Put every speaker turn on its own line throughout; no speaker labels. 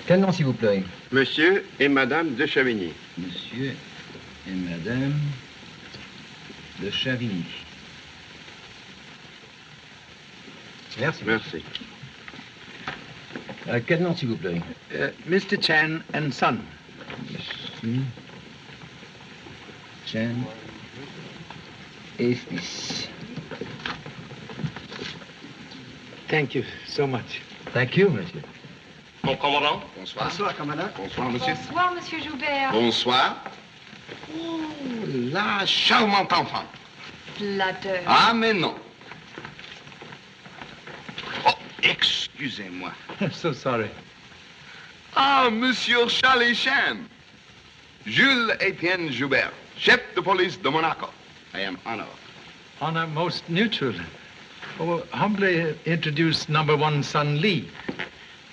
Quel nom, s'il vous plaît?
Monsieur et Madame de Chavigny.
Monsieur et Madame de Chavigny. Merci.
Merci.
Quel nom, s'il vous plaît?
Mr. Chan and Son.
Merci. Chan et fils.
Thank you so much.
Thank you, monsieur.
Mon commandant.
Bonsoir.
Bonsoir, commandant.
Bonsoir, monsieur.
Bonsoir, monsieur Joubert.
Bonsoir. Oh, la charmante enfant.
Flatteur.
Ah, mais non. Oh, excusez-moi.
So sorry.
Ah, monsieur Charles Chan. Jules Etienne Joubert, chef de police de Monaco. I am honored.
Honor most neutral. Oh, humbly introduce number one son Lee.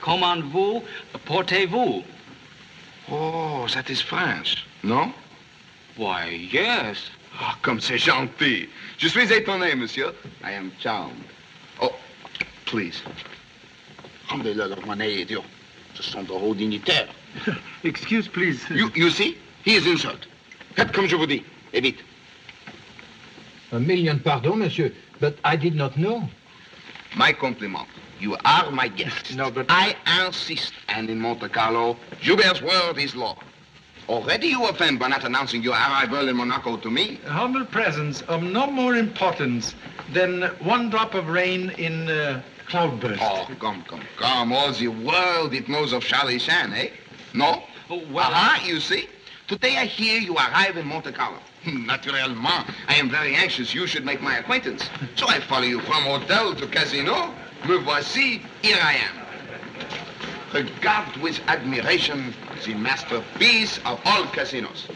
Comment vous portez-vous?
Oh, that is French, no?
Why, yes.
Ah, comme c'est gentil. Je suis étonné, monsieur. I am charmed. Oh, please. Rendez-le leur monnaie, idiot. Ce sont de hauts dignitaires.
Excuse, please.
You see? He is insult. Faites comme je vous dis. Et vite.
A million pardon, monsieur, but I did not know.
My compliment. You are my guest.
No, but...
I insist. And in Monte Carlo, Joubert's word is law. Already you offend by not announcing your arrival in Monaco to me.
Humble presence of no more importance than one drop of rain in cloudburst.
Oh, come. All the world it knows of Charlie Chan, eh? No?
Oh, well...
You see? Today I hear you arrive in Monte Carlo. Naturellement, I am very anxious you should make my acquaintance. So I follow you from hotel to casino. Me voici, here I am. Regard with admiration the masterpiece of all casinos.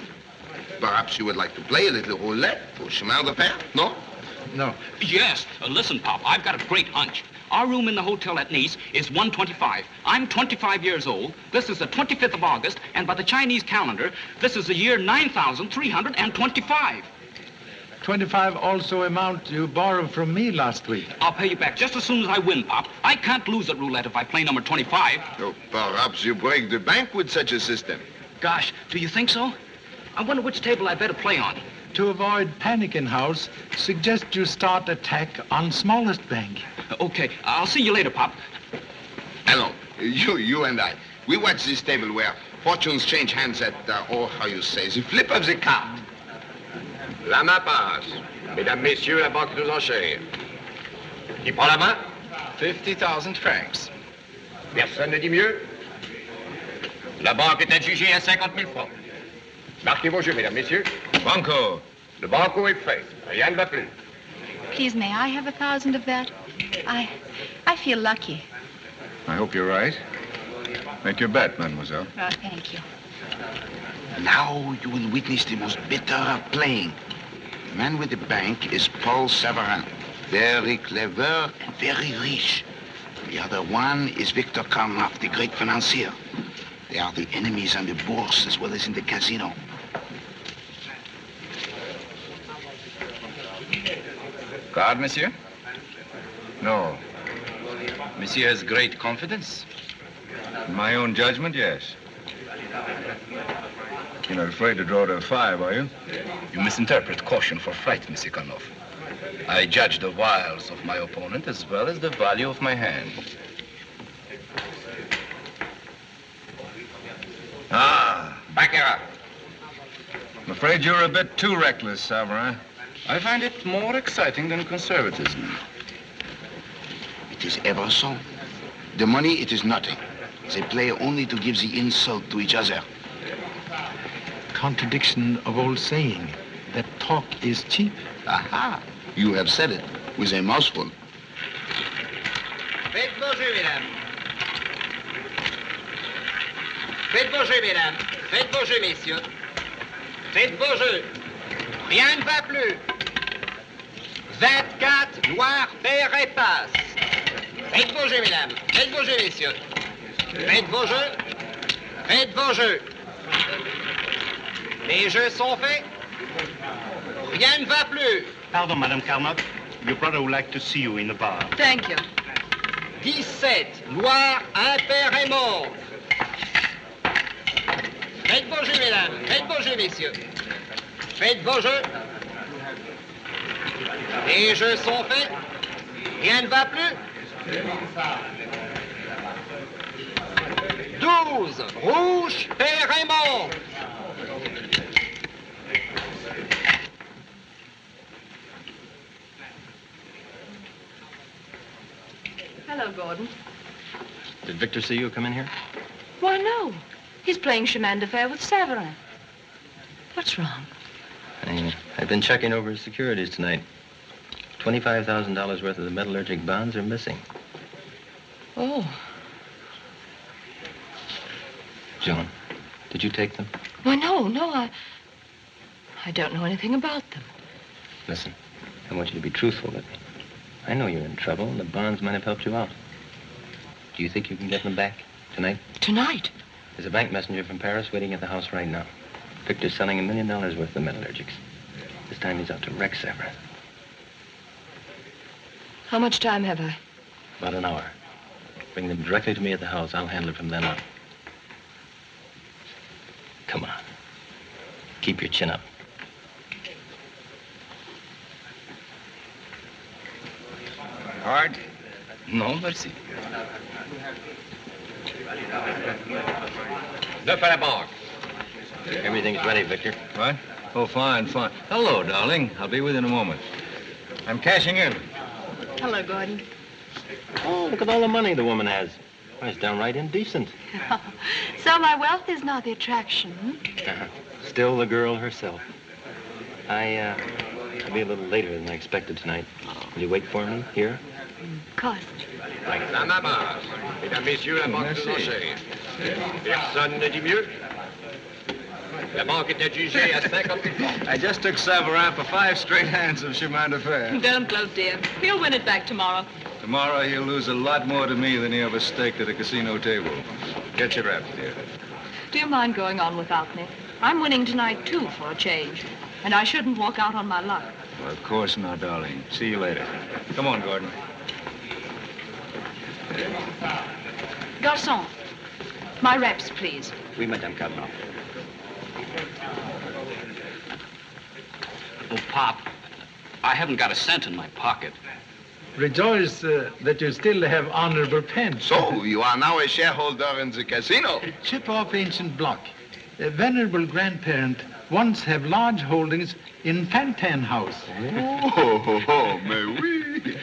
Perhaps you would like to play a little roulette for chemin de fer, no?
No.
Yes. Listen, Pop, I've got a great hunch. Our room in the hotel at Nice is 125. I'm 25 years old. This is the 25th of August, and by the Chinese calendar, this is the year 9,325.
25 also amount you borrowed from me last week.
I'll pay you back just as soon as I win, Pop. I can't lose at roulette if I play number 25.
Oh, perhaps you break the bank with such a system.
Gosh, do you think so? I wonder which table I better play on.
To avoid panic in house, suggest you start attack on smallest bank.
Okay, I'll see you later, Pop.
Hello, you and I. We watch this table where fortunes change hands at, how you say, the flip of the card.
La main passe. Mesdames, Messieurs, la banque aux enchères. Qui prend la main?
50,000 francs.
Personne ne dit mieux. La banque est adjugée à 50 000 francs. Marquez vos jeux, mesdames, messieurs.
Banco.
Le banco est fait. Rien ne va plus.
Please, may I have 1,000 of that? I feel lucky.
I hope you're right. Make your bet, mademoiselle.
Oh, thank you.
Now you will witness the most bitter playing. The man with the bank is Paul Savarin. Very clever and very rich. The other one is Victor Karnoff, the great financier. They are the enemies on the bourse as well as in the casino.
Card, monsieur? No. Monsieur has great confidence? In my own judgment, yes. You're not afraid to draw to a 5, are you?
You misinterpret caution for fright, Monsieur Karnoff. I judge the wiles of my opponent as well as the value of my hand.
Baccarat.
I'm afraid you're a bit too reckless, Savarin.
I find it more exciting than conservatism.
It is ever so. The money, it is nothing. They play only to give the insult to each other.
Contradiction of old saying that talk is cheap.
Aha! You have said it with a mouthful.
Faites vos jeux, mesdames. Faites vos jeux, mesdames. Faites vos jeux, messieurs. Faites vos jeux. Rien ne va plus. 24, noir, pair et passe. Faites vos jeux, mesdames. Faites vos jeux, messieurs. Faites vos jeux. Faites vos jeux. Les jeux sont faits. Rien ne va plus.
Pardon, Madame Karnoff. Your brother would like to see you in the bar.
Thank you.
17, noir, impair et mort. Faites vos jeux, mesdames. Faites vos jeux, messieurs. Faites vos jeux. Les jeux sont faits. Rien ne va plus. 12. Rouge, Père Raymond.
Hello, Gordon.
Did Victor see you come in here?
Why, no. He's playing chemin de fer with Savarin. What's wrong?
I've been checking over his securities tonight. $25,000 worth of the metallurgic bonds are missing.
Oh.
Joan, did you take them?
Why, no, I don't know anything about them.
Listen, I want you to be truthful with me. I know you're in trouble, and the bonds might have helped you out. Do you think you can get them back tonight?
Tonight?
There's a bank messenger from Paris waiting at the house right now. Victor's selling $1 million worth of metallurgics. This time he's out to wreck Savarin.
How much time have I?
About an hour. Bring them directly to me at the house. I'll handle it from then on. Come on. Keep your chin up.
Hard? No, merci.
Neuf à la banque.
Everything's ready, Victor.
What? Oh, fine, fine. Hello, darling. I'll be with you in a moment. I'm cashing in.
Hello, Gordon.
Oh, look at all the money the woman has. Why, it's downright indecent.
So my wealth is not the attraction, hmm?
Still the girl herself. I'll be a little later than I expected tonight. Will you wait for me here?
Of course.
La maman. Mesdames, messieurs, la banque des enchères. Personne ne dit mieux. La banque est adjugée à 50 000 francs.
I just took Savarin for 5 straight hands of chemin de fer.
Don't gloat, dear. He'll win it back tomorrow.
Tomorrow he'll lose a lot more to me than he ever staked at a casino table. Get your wraps, dear.
Do you mind going on without me? I'm winning tonight, too, for a change. And I shouldn't walk out on my luck.
Well, of course not, darling. See you later. Come on, Gordon.
Garçon, my reps, please.
Oui, Madame Cardinal.
Oh, Pop, I haven't got a cent in my pocket.
Rejoice that you still have honorable pens.
So, you are now a shareholder in the casino.
Chip off ancient block. A venerable grandparent once have large holdings in Fantan House.
Oh, mais oui.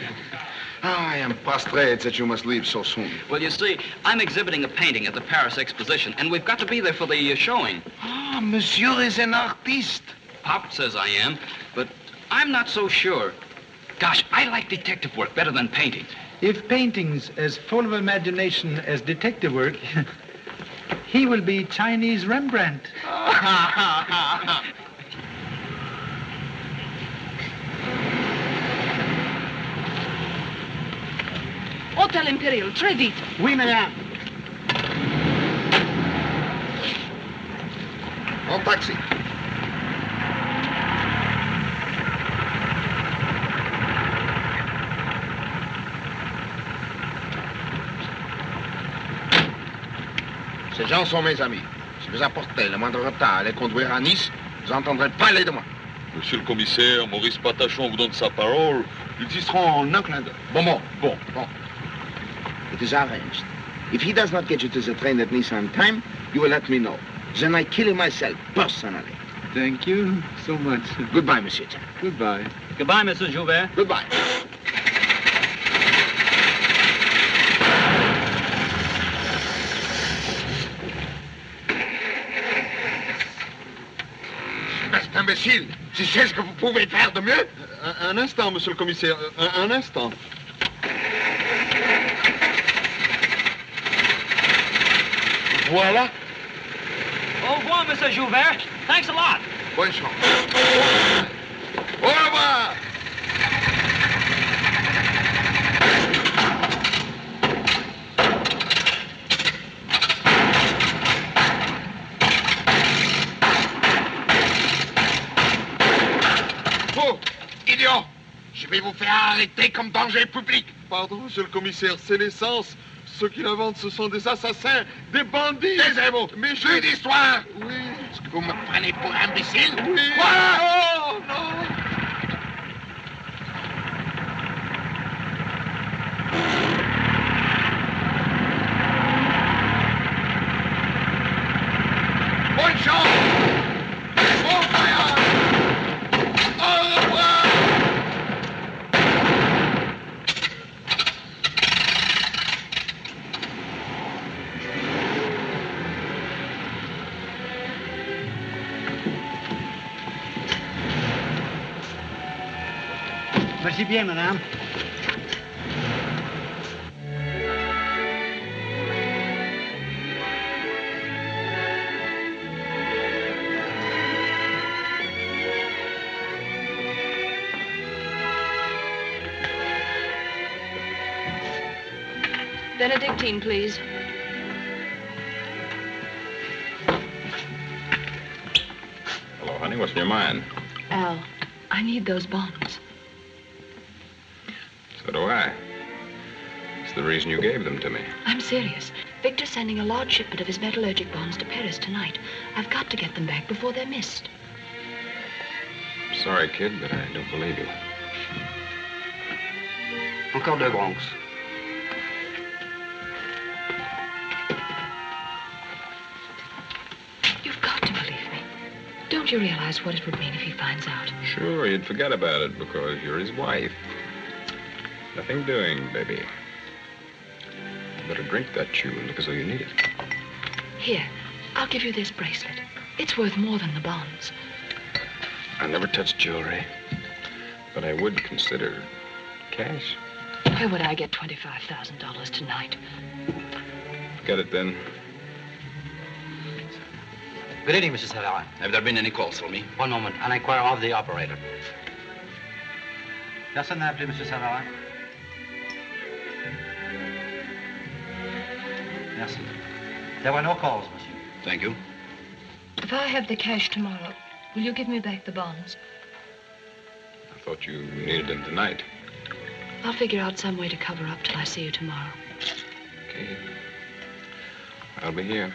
I am prostrate that you must leave so soon.
Well, you see, I'm exhibiting a painting at the Paris Exposition, and we've got to be there for the showing.
Ah, monsieur is an artiste.
Pop says I am, but I'm not so sure. Gosh, I like detective work better than painting.
If painting's as full of imagination as detective work, he will be Chinese Rembrandt.
Hôtel Impérial, très vite.
Oui, madame.
En taxi. Ces gens sont mes amis. Si vous apportez le moindre retard à les conduire à Nice, vous n'entendrez pas parler de moi.
Monsieur le commissaire, Maurice Patachon vous donne sa parole.
Ils y seront en un clin d'œil. Bon. It is arranged. If he does not get you to the train at Nice on time, you will let me know. Then I kill him myself, personally.
Thank you so much.
Goodbye, Monsieur Chen.
Goodbye.
Goodbye, Mrs. Joubert.
Goodbye. Cet imbécile, tu sais ce que vous pouvez faire de mieux?
Un instant, monsieur le commissaire, un instant.
Voilà.
Au revoir, Mr. Joubert. Thanks a lot.
Bonne chance. Au revoir. Vous, idiot, je vais vous faire arrêter comme danger public.
Pardon, monsieur le commissaire, c'est l'essence.
Ceux qui la vendent, ce sont des assassins, des bandits.
Taisez-vous.
Mais
Plus d'histoire.
Oui.
Est-ce que vous me prenez pour imbécile?
Oui.
Quoi?
Oh, non.
Bonne chance! Bon voyage! Au revoir!
Merci bien, madame.
Benedictine, please.
Hello, honey. What's in your mind?
Al, I need those bonds.
So do I. It's the reason you gave them to me.
I'm serious. Victor's sending a large shipment of his metallurgic bonds to Paris tonight. I've got to get them back before they're missed.
Sorry, kid, but I don't believe you.
Encore 2 Bronx.
You've got to believe me. Don't you realize what it would mean if he finds out?
Sure, you'd forget about it because you're his wife. Nothing doing, baby. You better drink that chew and look as though you need it.
Here, I'll give you this bracelet. It's worth more than the bonds.
I never touch jewelry, but I would consider cash.
Where would I get $25,000 tonight?
Get it then.
Good evening, Mr. Savarin.
Have there been any calls for me?
One moment. I'll inquire of the operator.
Personne n'a appelé, Monsieur Savarin. Merci. There were no calls, monsieur.
Thank you.
If I have the cash tomorrow, will you give me back the bonds?
I thought you needed them tonight.
I'll figure out some way to cover up till I see you tomorrow.
Okay. I'll be here.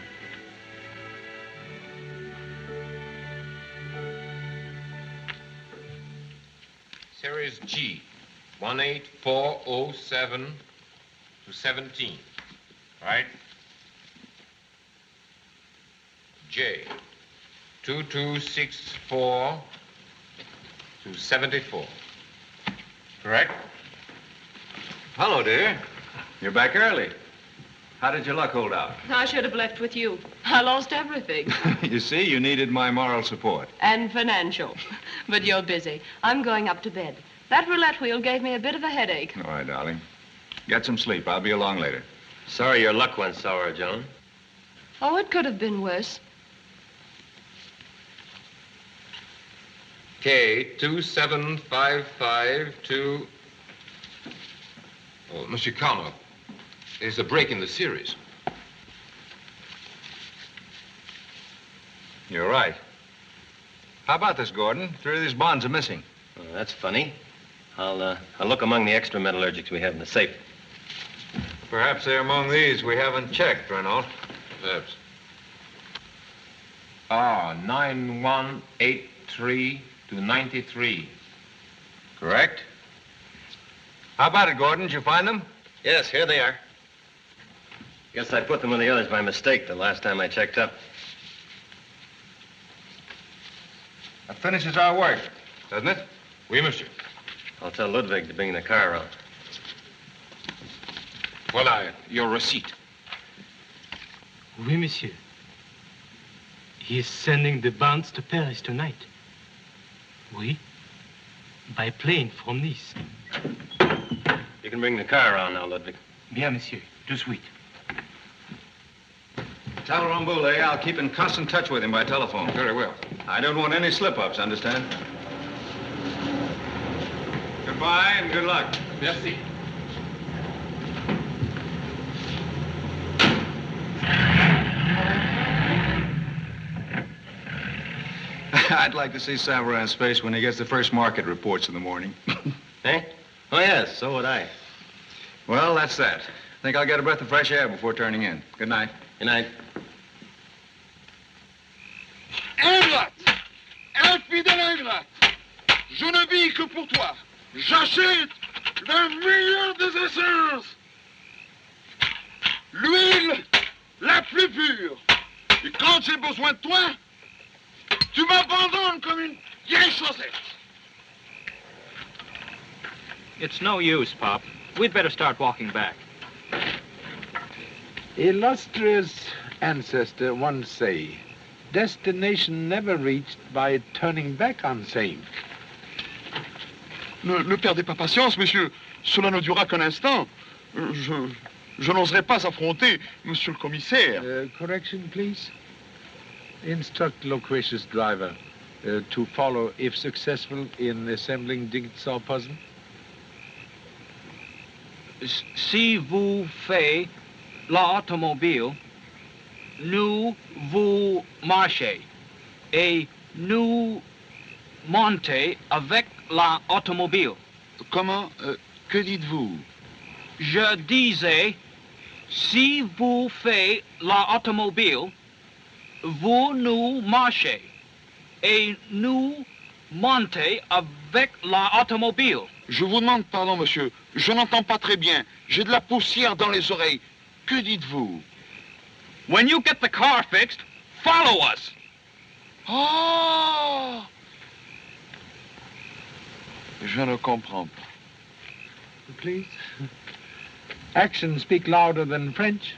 Series G, 18407 to 17, right? J, 2264 to 74, correct?
Hello, dear. You're back early. How did your luck hold out?
I should have left with you. I lost everything.
You see, you needed my moral support.
And financial. But you're busy. I'm going up to bed. That roulette wheel gave me a bit of a headache.
All right, darling. Get some sleep. I'll be along later.
Sorry your luck went sour, Joan.
Oh, it could have been worse.
K, 2755 to... Oh, Monsieur Carlo, there's a break in the series.
You're right. How about this, Gordon? 3 of these bonds are missing.
Oh, that's funny. I'll look among the extra metallurgics we have in the safe.
Perhaps they're among these we haven't checked, Renault.
Perhaps. Ah, 9183 to 93.
Correct. How about it, Gordon? Did you find them?
Yes, here they are. Guess I put them with the others by mistake the last time I checked up.
That finishes our work, doesn't it?
Oui, monsieur.
I'll tell Ludwig to bring the car around.
Voilà, your receipt.
Oui, monsieur. He is sending the bonds to Paris tonight. Oui. By plane from Nice.
You can bring the car around now, Ludwig.
Bien, monsieur. Tout de suite.
Tell Rambouillet I'll keep in constant touch with him by telephone.
Very well.
I don't want any slip-ups, understand? Goodbye and good luck.
Merci.
I'd like to see Savarin's face when he gets the first market reports in the morning.
Eh? Oh, yes, so would I.
Well, that's that. Think I'll get a breath of fresh air before turning in. Good night.
Good night.
Ingrate! Infidèle ingrate! Je ne vis que pour toi. J'achète le meilleur des essences. L'huile la plus pure. Et quand j'ai besoin de toi, tu m'abandonnes comme une vieille chaussette.
It's no use, Pop. We'd better start walking back.
Illustrious ancestor once say, destination never reached by turning back on same.
Ne perdez pas patience, monsieur. Cela ne durera qu'un instant. Je n'oserais pas affronter monsieur le commissaire.
Correction, please. Instruct loquacious driver to follow if successful in assembling jigsaw puzzle.
Si vous faites l'automobile, nous vous marchez et nous montez avec l'automobile.
Comment? Que dites-vous?
Je disais, si vous faites l'automobile, vous nous marchez et nous montez avec l'automobile.
Je vous demande pardon, monsieur. Je n'entends pas très bien. J'ai de la poussière dans les oreilles. Que dites-vous?
When you get the car fixed, follow us.
Oh! Je ne comprends pas.
Please. Actions speak louder than French.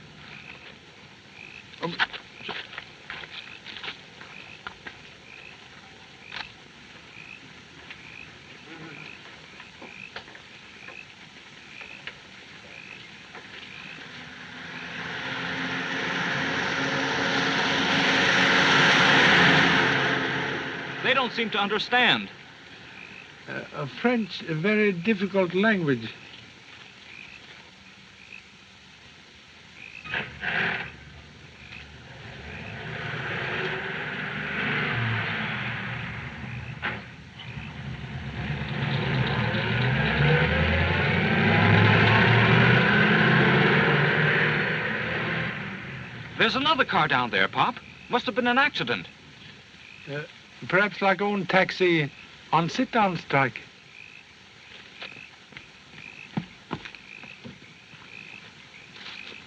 They don't seem to understand.
French, a very difficult language.
There's another car down there, Pop. Must have been an accident.
Perhaps like own taxi on sit-down strike.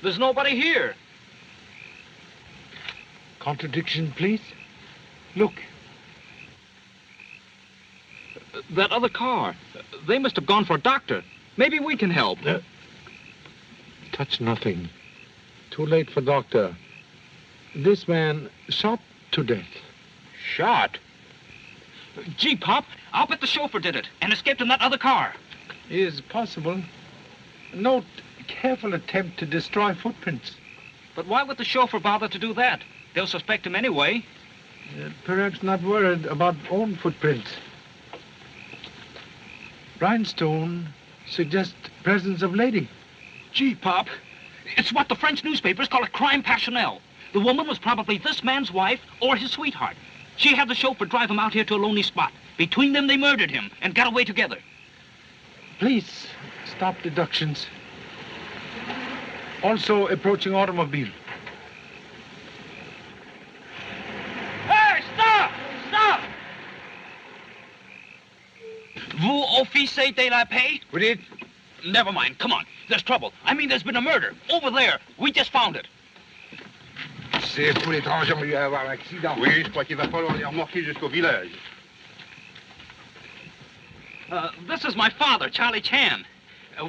There's nobody here.
Contradiction, please. Look.
That other car. They must have gone for a doctor. Maybe we can help.
Touch nothing. Too late for doctor. This man shot to death.
Shot? Gee, Pop, I'll bet the chauffeur did it and escaped in that other car.
Is possible. Note careful attempt to destroy footprints.
But why would the chauffeur bother to do that? They'll suspect him anyway.
Perhaps not worried about own footprints. Rhinestone suggests presence of lady.
Gee, Pop, it's what the French newspapers call a crime passionnel. The woman was probably this man's wife or his sweetheart. She had the chauffeur drive him out here to a lonely spot. Between them, they murdered him and got away together.
Please, stop deductions. Also approaching automobile.
Hey, stop! Stop! Vous officiez de la paix?
What it?
Never mind, come on. There's trouble. I mean, there's been a murder. Over there. We just found it.
C'est pour l'étranger, on lui a avoir un accident.
Oui, je crois qu'il va falloir les remorquer jusqu'au village.
This is my father, Charlie Chan.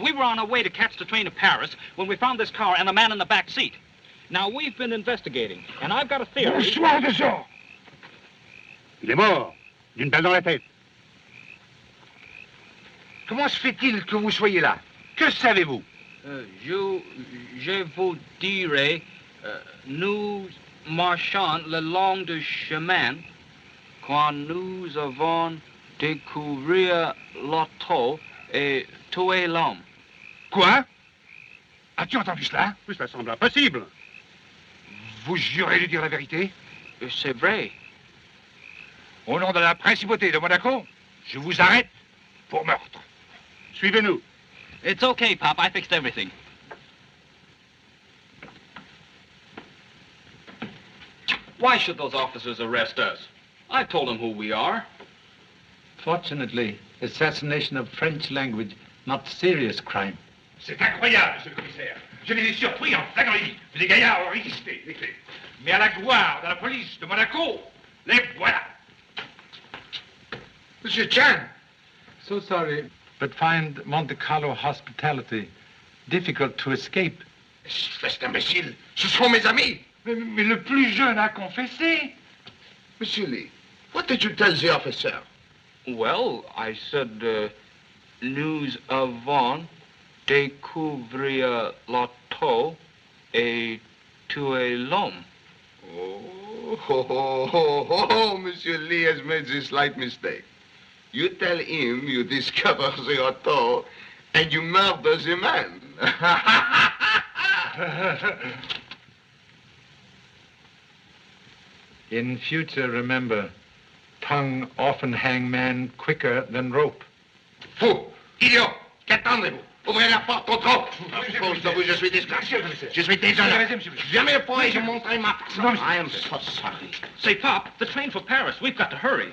We were on our way to catch the train to Paris when we found this car and a man in the back seat. Now, we've been investigating, and I've got a theory...
Bonsoir de ça.
Il est mort, d'une balle dans la tête.
Comment se fait-il que vous soyez là? Que savez-vous?
Je vous dirai, nous marchons le long du chemin quand nous avons découvert l'auto et tué l'homme.
Quoi? As-tu entendu cela?
Oui, ça semble impossible.
Vous jurez de dire la vérité?
C'est vrai.
Au nom de la principauté de Monaco, je vous arrête pour meurtre.
Suivez-nous.
It's okay, Pop. I fixed everything. Why should those officers arrest us? I told them who we are.
Fortunately, assassination of French language, not serious crime.
C'est incroyable, monsieur le commissaire. Je les ai surpris en flagrant délit. Des gaillards ont résisté, les faits. Mais à la gloire de la police de Monaco, les voilà.
Monsieur Chan! So sorry, but find Monte Carlo hospitality difficult to escape.
Espèce d'imbécile, ce sont mes amis.
Mais le plus jeune a confessé.
Monsieur Lee, what did you tell the officer?
Well, I said, nous avons découvert l'auto et tué l'homme.
Oh, Monsieur Lee has made this slight mistake. You tell him you discover the auto and you murder the man.
In future, remember, tongue often hang man quicker than rope.
Fou! Idiot! Qu'attendez-vous? Ouvrez la porte au trop! Cause de vous, je suis disgracié. Je suis désolé. Jamais pourrais-je montrer ma personne. I am so sorry.
Say, Pop, the train for Paris. We've got to hurry.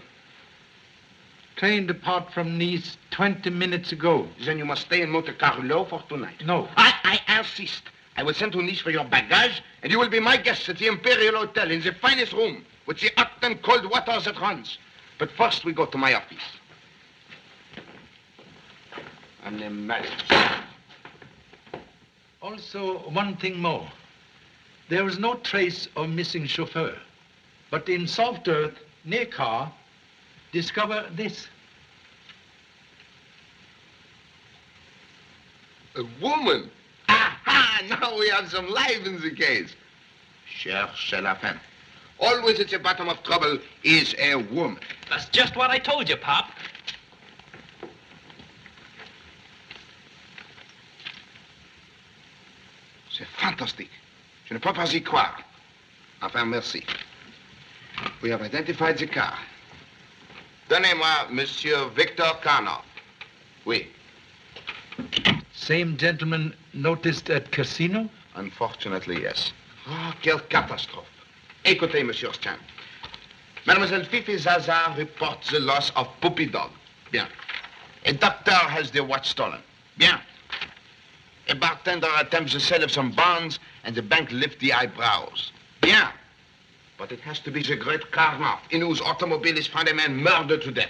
Train depart from Nice 20 minutes ago.
Then you must stay in Monte Carlo for tonight.
No.
I insist. I will send to Nice for your baggage, and you will be my guest at the Imperial Hotel in the finest room, with the hot and cold water that runs. But first we go to my office. I'm the man.
Also, one thing more. There was no trace of missing chauffeur. But in soft earth, near car, discover this.
A woman? Aha! Now we have some life in the case. Cherchez la fin. Always at the bottom of trouble is a woman.
That's just what I told you, Pop.
C'est fantastique. Je ne peux pas y croire. Enfin, merci. We have identified the car. Donnez-moi Monsieur Victor Karnoff. Oui.
Same gentleman noticed at casino?
Unfortunately, yes. Oh, quelle catastrophe. Écoutez, Monsieur Stan. Mademoiselle Fifi Zaza reports the loss of puppy dog. Bien. A doctor has the watch stolen. Bien. A bartender attempts the sale of some bonds, and the bank lifts the eyebrows. Bien. But it has to be the great Karnoff, in whose automobile is found a man murdered to death.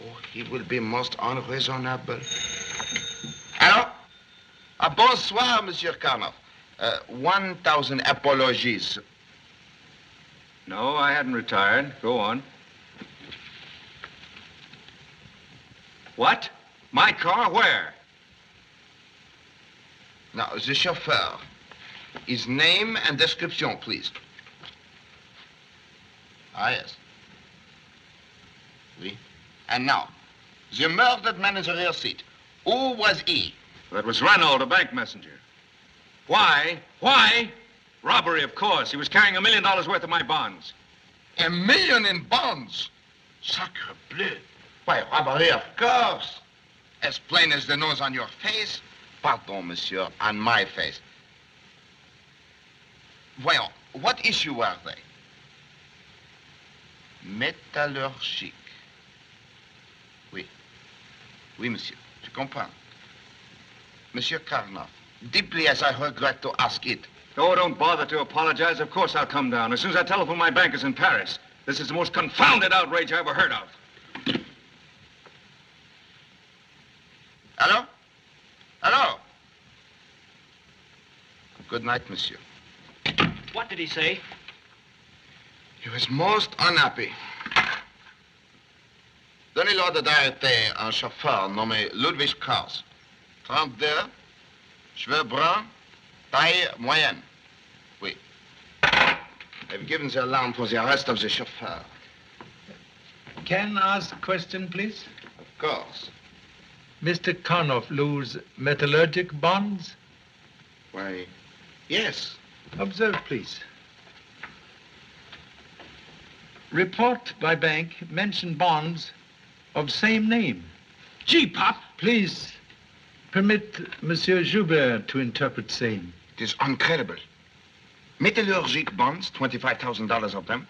Oh, he will be most unreasonable. Hello? Bonsoir, Monsieur Karnoff. 1,000 apologies.
No, I hadn't retired. Go on. What? My car? Where?
Now, the chauffeur. His name and description, please. Ah, yes. Oui. And now, the murdered man in the rear seat. Who was he?
That was Reynolds, the bank messenger. Why? Why? Robbery, of course. He was carrying $1 million worth of my bonds.
$1 million in bonds? Sacre bleu. Why, robbery, of course. As plain as the nose on your face. Pardon, monsieur, on my face. Voyons, what issue were they? Métallurgique. Oui. Oui, monsieur, je comprends. Monsieur Karnoff, deeply as I regret to ask it.
Oh, don't bother to apologize. Of course I'll come down. As soon as I telephone my bankers in Paris. This is the most confounded outrage I ever heard of.
Hello? Hello? Good night, monsieur.
What did he say?
He was most unhappy. Donnez l'ordre d'arrêter un chauffeur nommé Ludwig Kraus. 32, cheveux bruns, taille moyenne. Oui. I've given the alarm for the arrest of the chauffeur.
Can I ask a question, please?
Of course.
Mr. Karnoff lose metallurgic bonds?
Why, yes.
Observe, please. Report by bank mention bonds of same name.
Gee, Pop.
Please permit Monsieur Joubert to interpret same.
It is incredible. Metallurgic bonds, $25,000 of them,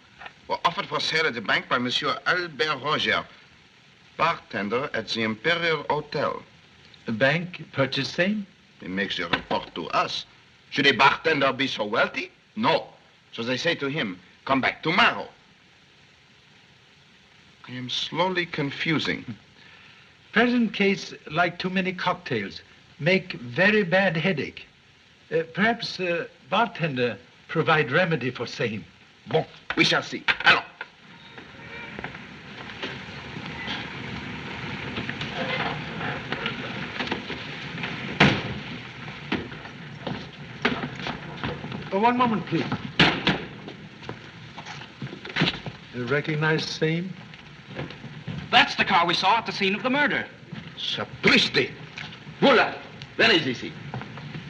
were offered for sale at the bank by Monsieur Albert Roger, bartender at the Imperial Hotel.
The bank purchased same?
He makes the report to us. Should a bartender be so wealthy? No. So they say to him, come back tomorrow. I am slowly confusing.
Present case, like too many cocktails, make very bad headache. Perhaps bartender provide remedy for same.
Bon, we shall see. Allons.
One moment, please. You recognize same?
That's the car we saw at the scene of the murder.
Sapristi! Voilà! Venez ici.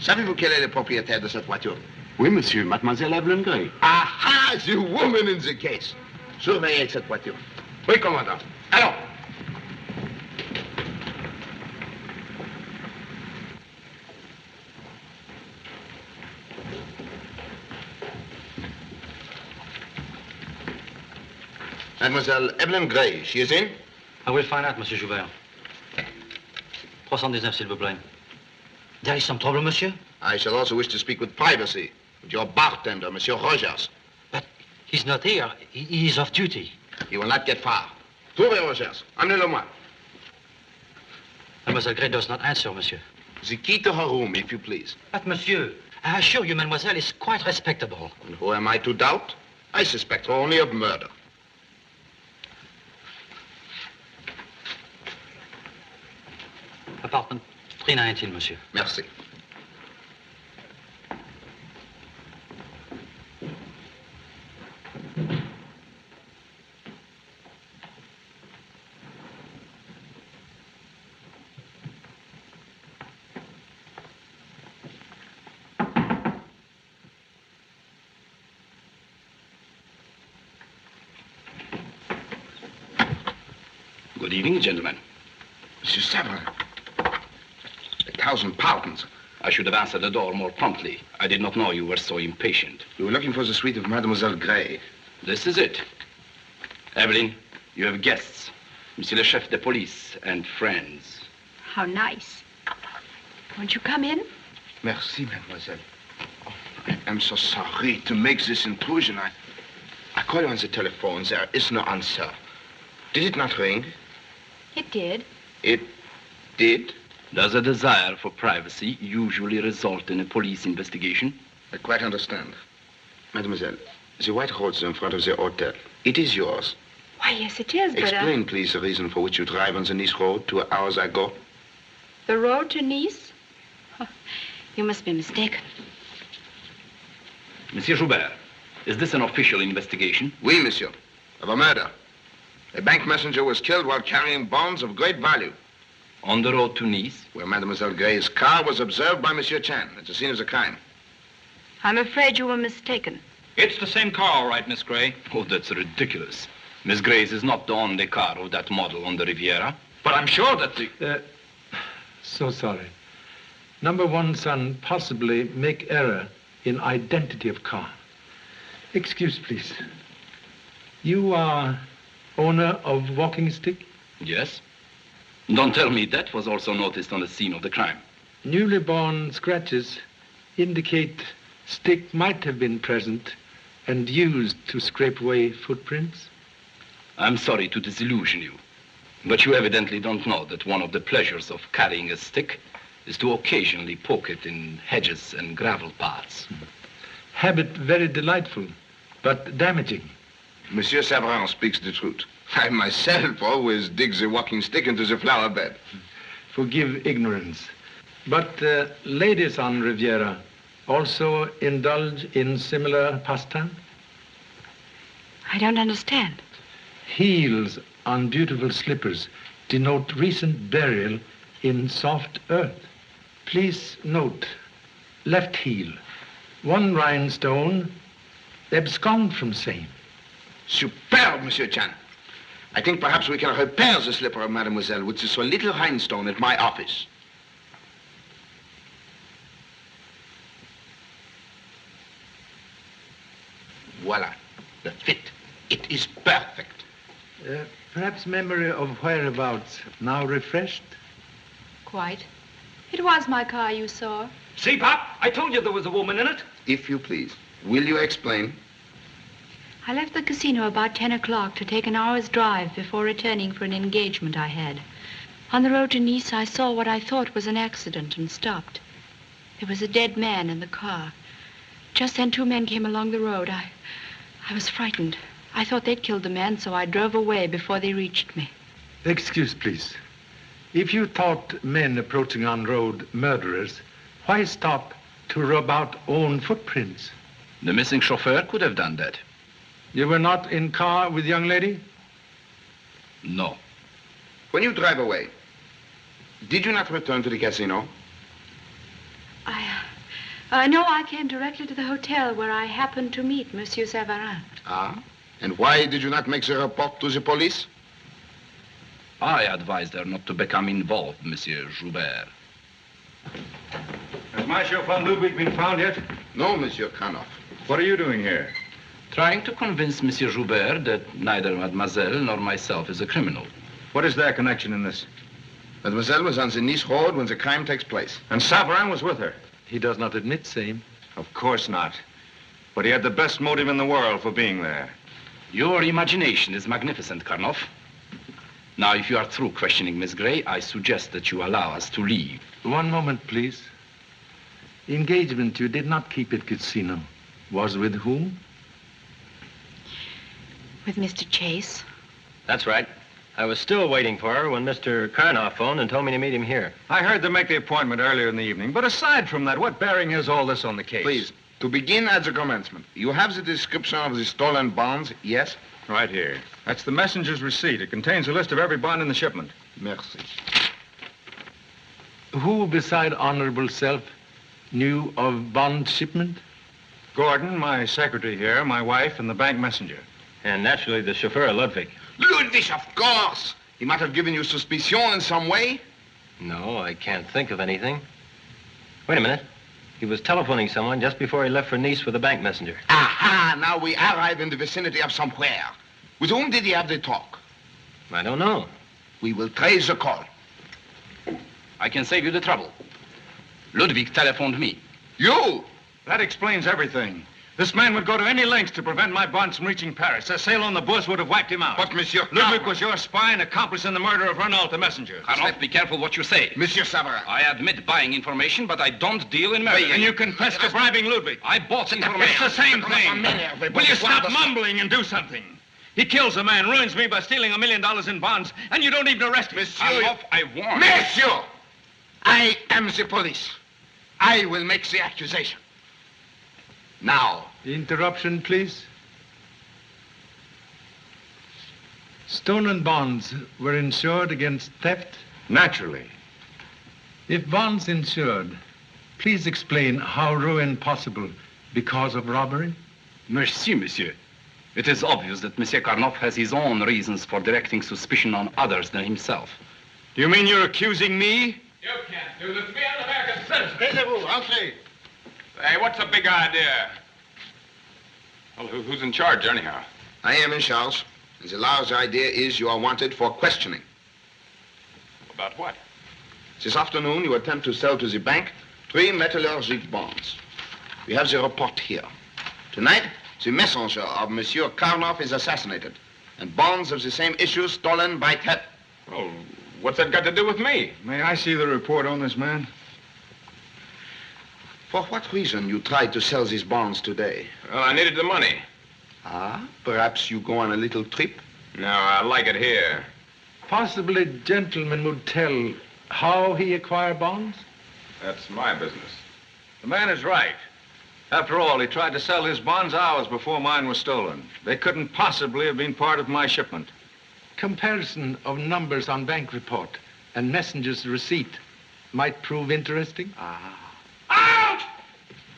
Savez-vous quel est le propriétaire de cette voiture?
Oui, monsieur, mademoiselle Evelyn Gray.
Aha! The woman in the case. Surveillez cette voiture. Oui, commandant. Allons! Mademoiselle Evelyn Gray, she is in?
I will find out, Monsieur Joubert. 319, s'il vous plaît. There is some trouble, monsieur?
I shall also wish to speak with privacy with your bartender, Monsieur Rogers.
But he's not here. He is off duty.
He will not get far. Trouvez Rogers. Amenez-le-moi.
Mademoiselle Gray does not answer, monsieur.
The key to her room, if you please.
But, monsieur, I assure you, mademoiselle is quite respectable.
And who am I to doubt? I suspect her only of murder.
Apartment 319, monsieur.
Merci.
Good evening, gentlemen.
Monsieur Severin. 1,000 pardons.
I should have answered the door more promptly. I did not know you were so impatient.
You were looking for the suite of Mademoiselle Gray.
This is it. Evelyn, you have guests. Monsieur le chef de police and friends.
How nice. Won't you come in?
Merci, mademoiselle. Oh, I am so sorry to make this intrusion. I call you on the telephone. There is no answer. Did it not ring?
It did.
It did?
Does a desire for privacy usually result in a police investigation?
I quite understand. Mademoiselle, the white roadster in front of the hotel, it is yours.
Why, yes, it is, but...
Explain, please, the reason for which you drive on the Nice road 2 hours ago.
The road to Nice? Oh, you must be mistaken.
Monsieur Joubert, is this an official investigation?
Oui, monsieur. Of a murder. A bank messenger was killed while carrying bonds of great value.
On the road to Nice?
Where Mademoiselle Gray's car was observed by Monsieur Chan at the scene of the crime.
I'm afraid you were mistaken.
It's the same car, all right, Miss Gray.
Oh, that's ridiculous. Miss Gray's is not the only car of that model on the Riviera.
But I'm sure that the...
So sorry. Number one son possibly make error in identity of car. Excuse, please. You are owner of walking stick?
Yes. Don't tell me that was also noticed on the scene of the crime.
Newly born scratches indicate stick might have been present and used to scrape away footprints.
I'm sorry to disillusion you, but you evidently don't know that one of the pleasures of carrying a stick is to occasionally poke it in hedges and gravel paths.
Habit very delightful, but damaging.
Monsieur Severin speaks the truth. I myself always dig the walking stick into the flower bed.
Forgive ignorance. But ladies on Riviera also indulge in similar pastime?
I don't understand.
Heels on beautiful slippers denote recent burial in soft earth. Please note, left heel, one rhinestone, abscond from same.
Superb, Monsieur Chan. I think perhaps we can repair the slipper of Mademoiselle with this little rhinestone at my office. Voila. The fit. It is perfect.
Perhaps memory of whereabouts now refreshed?
Quite. It was my car you saw.
See, Pop? I told you there was a woman in it.
If you please, will you explain?
I left the casino about 10 o'clock to take an hour's drive before returning for an engagement I had. On the road to Nice, I saw what I thought was an accident and stopped. There was a dead man in the car. Just then, 2 men came along the road. I was frightened. I thought they'd killed the man, so I drove away before they reached me.
Excuse, please. If you thought men approaching on road murderers, why stop to rub out own footprints?
The missing chauffeur could have done that.
You were not in car with young lady?
No.
When you drive away, did you not return to the casino?
No, I came directly to the hotel where I happened to meet Monsieur Savarin.
Ah? And why did you not make the report to the police?
I advised her not to become involved, Monsieur Joubert.
Has my chauffeur Ludwig been found yet?
No, Monsieur Karnoff.
What are you doing here?
Trying to convince Monsieur Joubert that neither Mademoiselle nor myself is a criminal.
What is their connection in this?
Mademoiselle was on the Nice road when the crime takes place.
And Savarin was with her?
He does not admit same.
Of course not. But he had the best motive in the world for being there.
Your imagination is magnificent, Karnoff. Now, if you are through questioning Miss Gray, I suggest that you allow us to leave.
One moment, please. Engagement you did not keep at casino. Was with whom?
With Mr. Chase.
That's right. I was still waiting for her when Mr. Karnoff phoned and told me to meet him here.
I heard them make the appointment earlier in the evening. But aside from that, what bearing has all this on the case?
Please, to begin at the commencement, you have the description of the stolen bonds, yes?
Right here. That's the messenger's receipt. It contains a list of every bond in the shipment.
Merci.
Who beside honorable self knew of bond shipment?
Gordon, my secretary here, my wife, and the bank messenger.
And naturally the chauffeur, Ludwig.
Ludwig, of course! He might have given you suspicion in some way.
No, I can't think of anything. Wait a minute. He was telephoning someone just before he left for Nice with the bank messenger.
Aha! Now we arrive in the vicinity of somewhere. With whom did he have the talk?
I don't know.
We will trace the call.
I can save you the trouble. Ludwig telephoned me.
You?
That explains everything. This man would go to any lengths to prevent my bonds from reaching Paris. A sail on the Bourse would have wiped him out.
But, Monsieur
Ludwig was your spy and accomplice in the murder of Renault, the messenger.
Karnoff, be careful what you say.
Monsieur Savarin.
I admit buying information, but I don't deal in murder.
And you confess to bribing Ludwig.
I bought information.
It's the same thing. Will you stop mumbling and do something? He kills a man, ruins me by stealing $1 million in bonds, and you don't even arrest me.
Monsieur,
Karnoff, I warn you.
Monsieur! I am the police. I will make the accusation. Now.
Interruption, please. Stolen bonds were insured against theft?
Naturally.
If bonds insured, please explain how ruin possible because of robbery?
Merci, monsieur. It is obvious that Monsieur Karnoff has his own reasons for directing suspicion on others than himself.
Do you mean you're accusing me?
You can't do this to me. I'm an American citizen.
Taisez-vous, entrez.
Hey, what's the big idea? Well, who's in charge, anyhow?
I am in charge. And the large idea is you are wanted for questioning.
About what?
This afternoon, you attempt to sell to the bank 3 metallurgic bonds. We have the report here. Tonight, the messenger of Monsieur Karnoff is assassinated, and bonds of the same issue stolen by theft.
Well, what's that got to do with me?
May I see the report on this man?
For what reason you tried to sell these bonds today?
Well, I needed the money.
Ah, perhaps you go on a little trip?
No, I like it here.
Possibly gentleman would tell how he acquired bonds?
That's my business.
The man is right. After all, he tried to sell his bonds hours before mine was stolen. They couldn't possibly have been part of my shipment.
Comparison of numbers on bank report and messenger's receipt might prove interesting.
Out!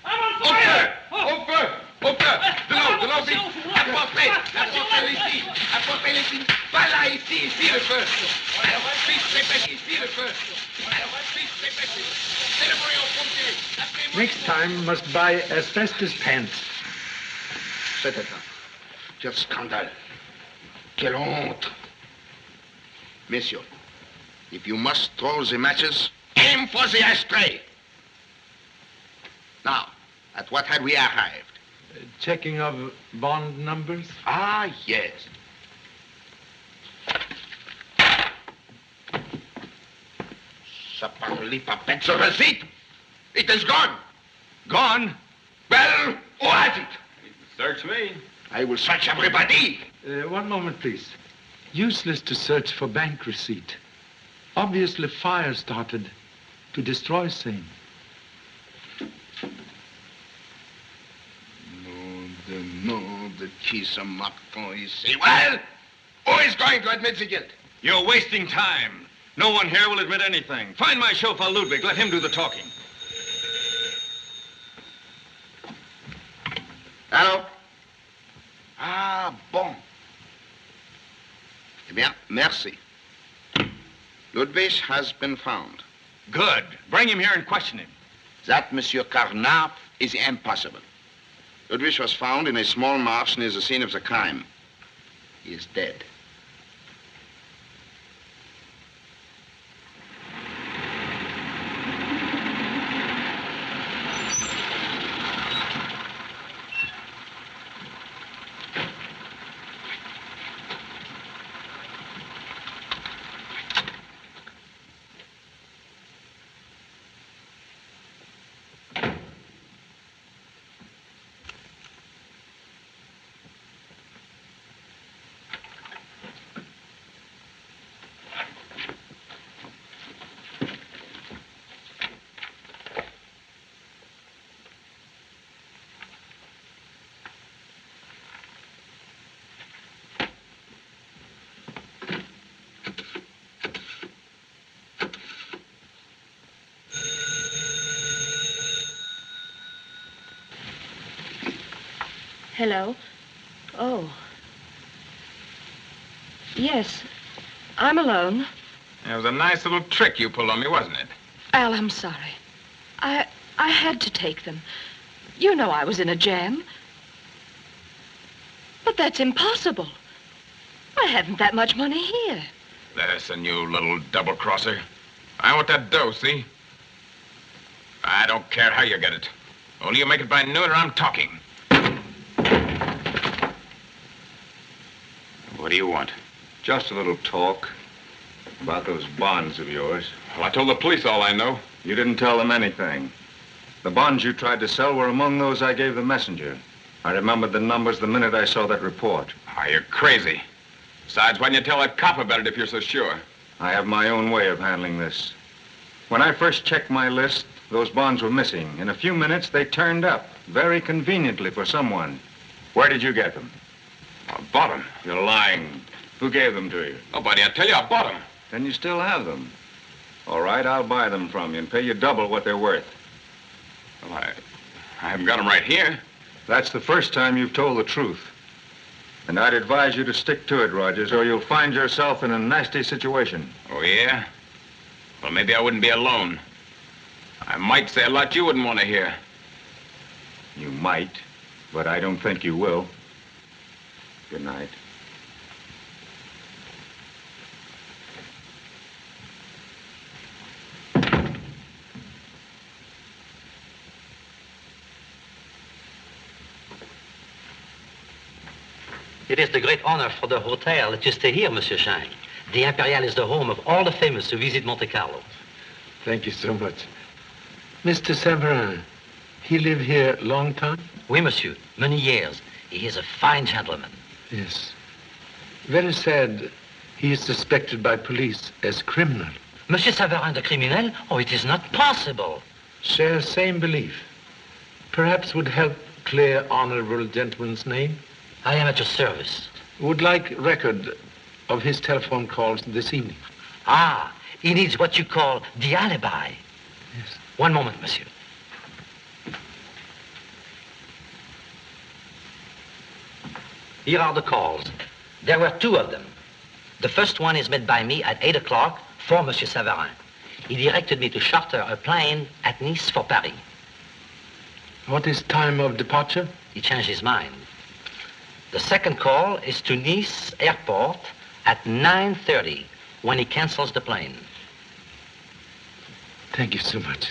I'm on fire!
Au feu! Au feu! De l'eau vite! Apportez ici! Apportez ici! Pas là, ici le feu! Vite, répétez, ici le feu! Vite, répétez! Téléphonez aux pompiers!
Next time must buy asbestos pants.
Cet état. Quel scandale. Quelle honte. Messieurs, if you must throw the matches, aim for the ashtray. Now, at what had we arrived?
Checking of bond numbers?
Ah, yes. Ça parlait pas bête, ce receipt. It is gone.
Gone?
Well, who has it?
Search me.
I will search everybody.
One moment, please. Useless to search for bank receipt. Obviously, fire started to destroy same.
Nom de qui se marquant ici. Well, who is going to admit the guilt?
You're wasting time. No one here will admit anything. Find my chauffeur, Ludwig. Let him do the talking.
Hello? Ah, bon. Eh bien, merci. Ludwig has been found.
Good. Bring him here and question him.
That, Monsieur Carnap, is impossible. Ludwig was found in a small marsh near the scene of the crime. He is dead.
Hello? Oh. Yes, I'm alone.
It was a nice little trick you pulled on me, wasn't it?
Al, I'm sorry. I had to take them. You know I was in a jam. But that's impossible. I haven't that much money here.
Listen, you little double-crosser. I want that dough, see? I don't care how you get it. Only you make it by noon or I'm talking.
What do you want? Just a little talk about those bonds of yours.
Well, I told the police all I know.
You didn't tell them anything. The bonds you tried to sell were among those I gave the messenger. I remembered the numbers the minute I saw that report.
Ah, you're crazy. Besides, why didn't you tell that cop about it if you're so sure?
I have my own way of handling this. When I first checked my list, those bonds were missing. In a few minutes, they turned up, very conveniently for someone. Where did you get them?
I bought them.
You're lying. Who gave them to you?
Nobody. I tell you, I bought them.
Then you still have them. All right, I'll buy them from you and pay you double what they're worth.
Well, I haven't got them right here.
That's the first time you've told the truth. And I'd advise you to stick to it, Rogers, or you'll find yourself in a nasty situation.
Oh, yeah? Well, maybe I wouldn't be alone. I might say a lot you wouldn't want to hear.
You might, but I don't think you will. Good night.
It is the great honor for the hotel to stay here, Monsieur Chang. The Imperial is the home of all the famous who visit Monte Carlo.
Thank you so much. Mr. Severin, he live here long time?
Oui, monsieur. Many years. He is a fine gentleman.
Yes. Very sad. He is suspected by police as criminal.
Monsieur Severin, the criminal? Oh, it is not possible.
Share same belief. Perhaps would help clear honorable gentleman's name?
I am at your service.
Would like record of his telephone calls this evening.
Ah, he needs what you call the alibi.
Yes.
One moment, monsieur. Here are the calls. There were two of them. The first one is made by me at 8 o'clock for Monsieur Savarin. He directed me to charter a plane at Nice for Paris.
What is time of departure?
He changed his mind. The second call is to Nice Airport at 9:30 when he cancels the plane.
Thank you so much.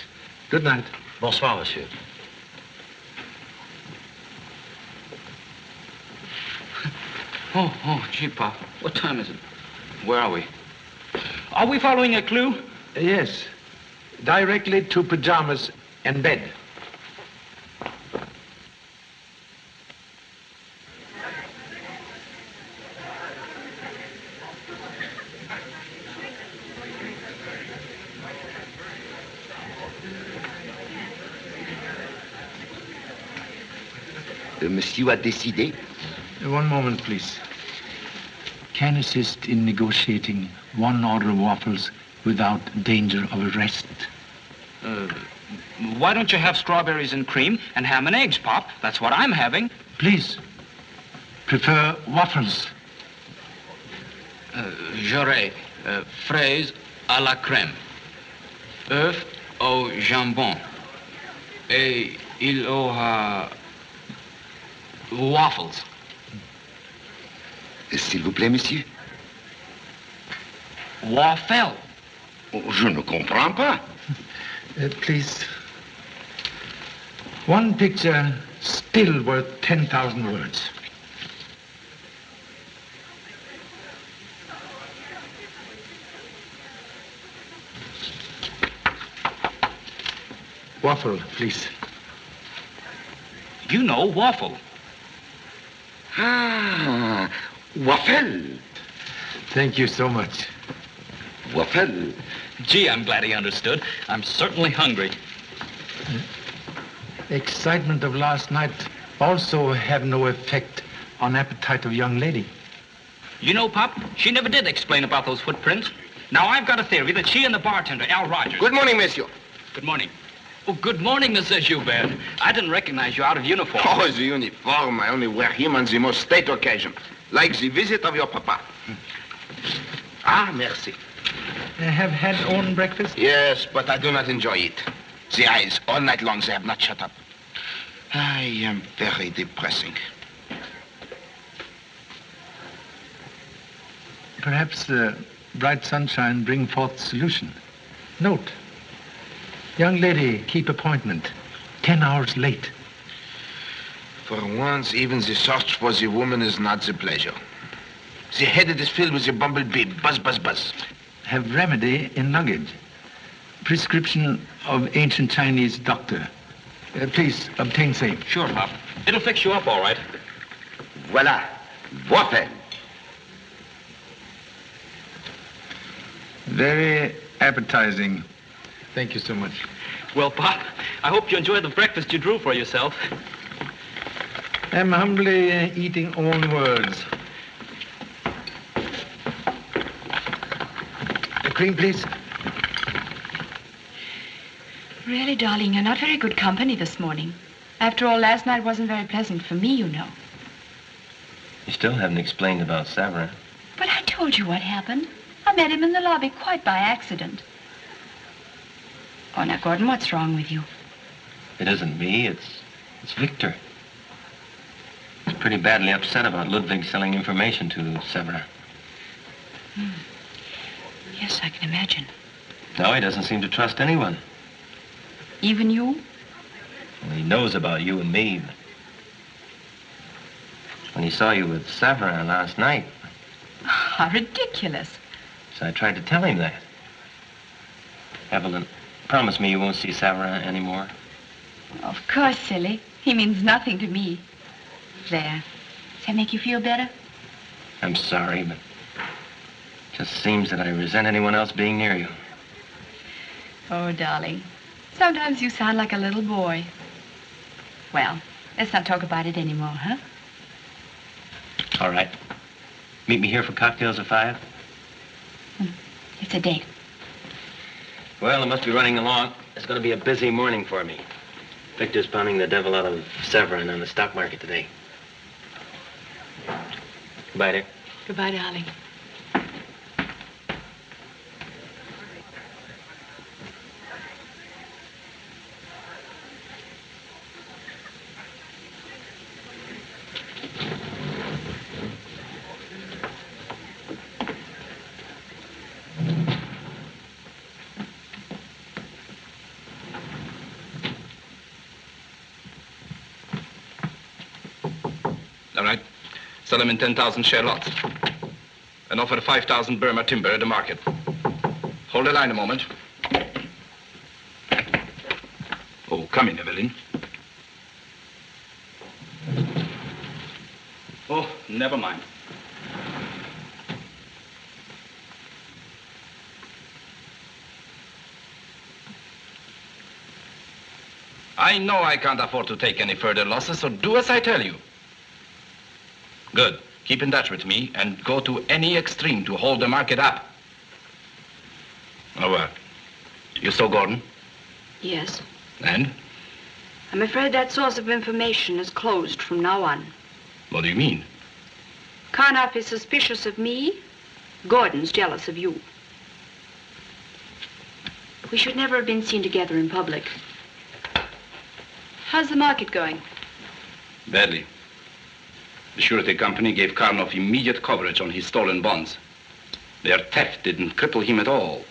Good night.
Bonsoir, monsieur.
Oh, gee, Pop. What time is it? Where are we? Are we following a clue?
Yes. Directly to pajamas and bed.
Monsieur a décidé?
One moment, please. Can assist in negotiating one order of waffles without danger of arrest.
Why don't you have strawberries and cream and ham and eggs, Pop? That's what I'm having.
Please, prefer waffles.
J'aurai fraise à la crème, œuf au jambon, et il aura waffles.
S'il vous plaît, monsieur.
Waffle.
Je ne comprends pas.
Please. One picture still worth 10,000 words. Waffle, please.
You know waffle.
Ah, waffle.
Thank you so much.
Waffle.
Gee, I'm glad he understood. I'm certainly hungry.
Excitement of last night also have no effect on appetite of young lady.
You know, Pop, she never did explain about those footprints. Now, I've got a theory that she and the bartender, Al Rogers...
Good morning, monsieur.
Good morning. Oh, good morning, Mr. Joubert. I didn't recognize you out of uniform.
Oh, the uniform. I only wear him on the most state occasion. Like the visit of your papa. Ah, merci.
Have had own breakfast?
Yes, but I do not enjoy it. The eyes, all night long, they have not shut up. I am very depressing.
Perhaps bright sunshine bring forth solution. Note, young lady keep appointment 10 hours late.
For once, even the search for the woman is not the pleasure. The head is filled with the bumblebee. Buzz, buzz, buzz.
Have remedy in luggage. Prescription of ancient Chinese doctor. Please, obtain same.
Sure, Pop. It'll fix you up all right.
Voilà. Waffle.
Very appetizing. Thank you so much.
Well, Pop, I hope you enjoyed the breakfast you drew for yourself.
I'm humbly eating own words. Cream, please.
Really, darling, you're not very good company this morning. After all, last night wasn't very pleasant for me, you know.
You still haven't explained about Savarin.
But I told you what happened. I met him in the lobby quite by accident. Oh, now, Gordon, what's wrong with you?
It isn't me, it's Victor. He's pretty badly upset about Ludwig selling information to Savarin.
Yes, I can imagine.
No, he doesn't seem to trust anyone.
Even you?
Well, he knows about you and me. But when he saw you with Savarin last night...
How ridiculous.
So I tried to tell him that. Evelyn, promise me you won't see Savarin anymore.
Of course, silly. He means nothing to me. There. Does that make you feel better?
I'm sorry, but it just seems that I resent anyone else being near you.
Oh, darling. Sometimes you sound like a little boy. Well, let's not talk about it anymore, huh?
All right. Meet me here for cocktails at 5?
It's a date.
Well, it must be running along. It's going to be a busy morning for me. Victor's pounding the devil out of Savarin on the stock market today. Goodbye, dear.
Goodbye, darling.
All right. Sell them in 10,000 share lots. And offer 5,000 Burma timber at the market. Hold the line a moment. Oh, come in, Evelyn. Oh, never mind. I know I can't afford to take any further losses, so do as I tell you. Good. Keep in touch with me and go to any extreme to hold the market up. Over. You saw Gordon?
Yes.
And?
I'm afraid that source of information is closed from now on.
What do you mean?
Karnoff is suspicious of me. Gordon's jealous of you. We should never have been seen together in public. How's the market going?
Badly. The surety company gave Karnoff immediate coverage on his stolen bonds. Their theft didn't cripple him at all.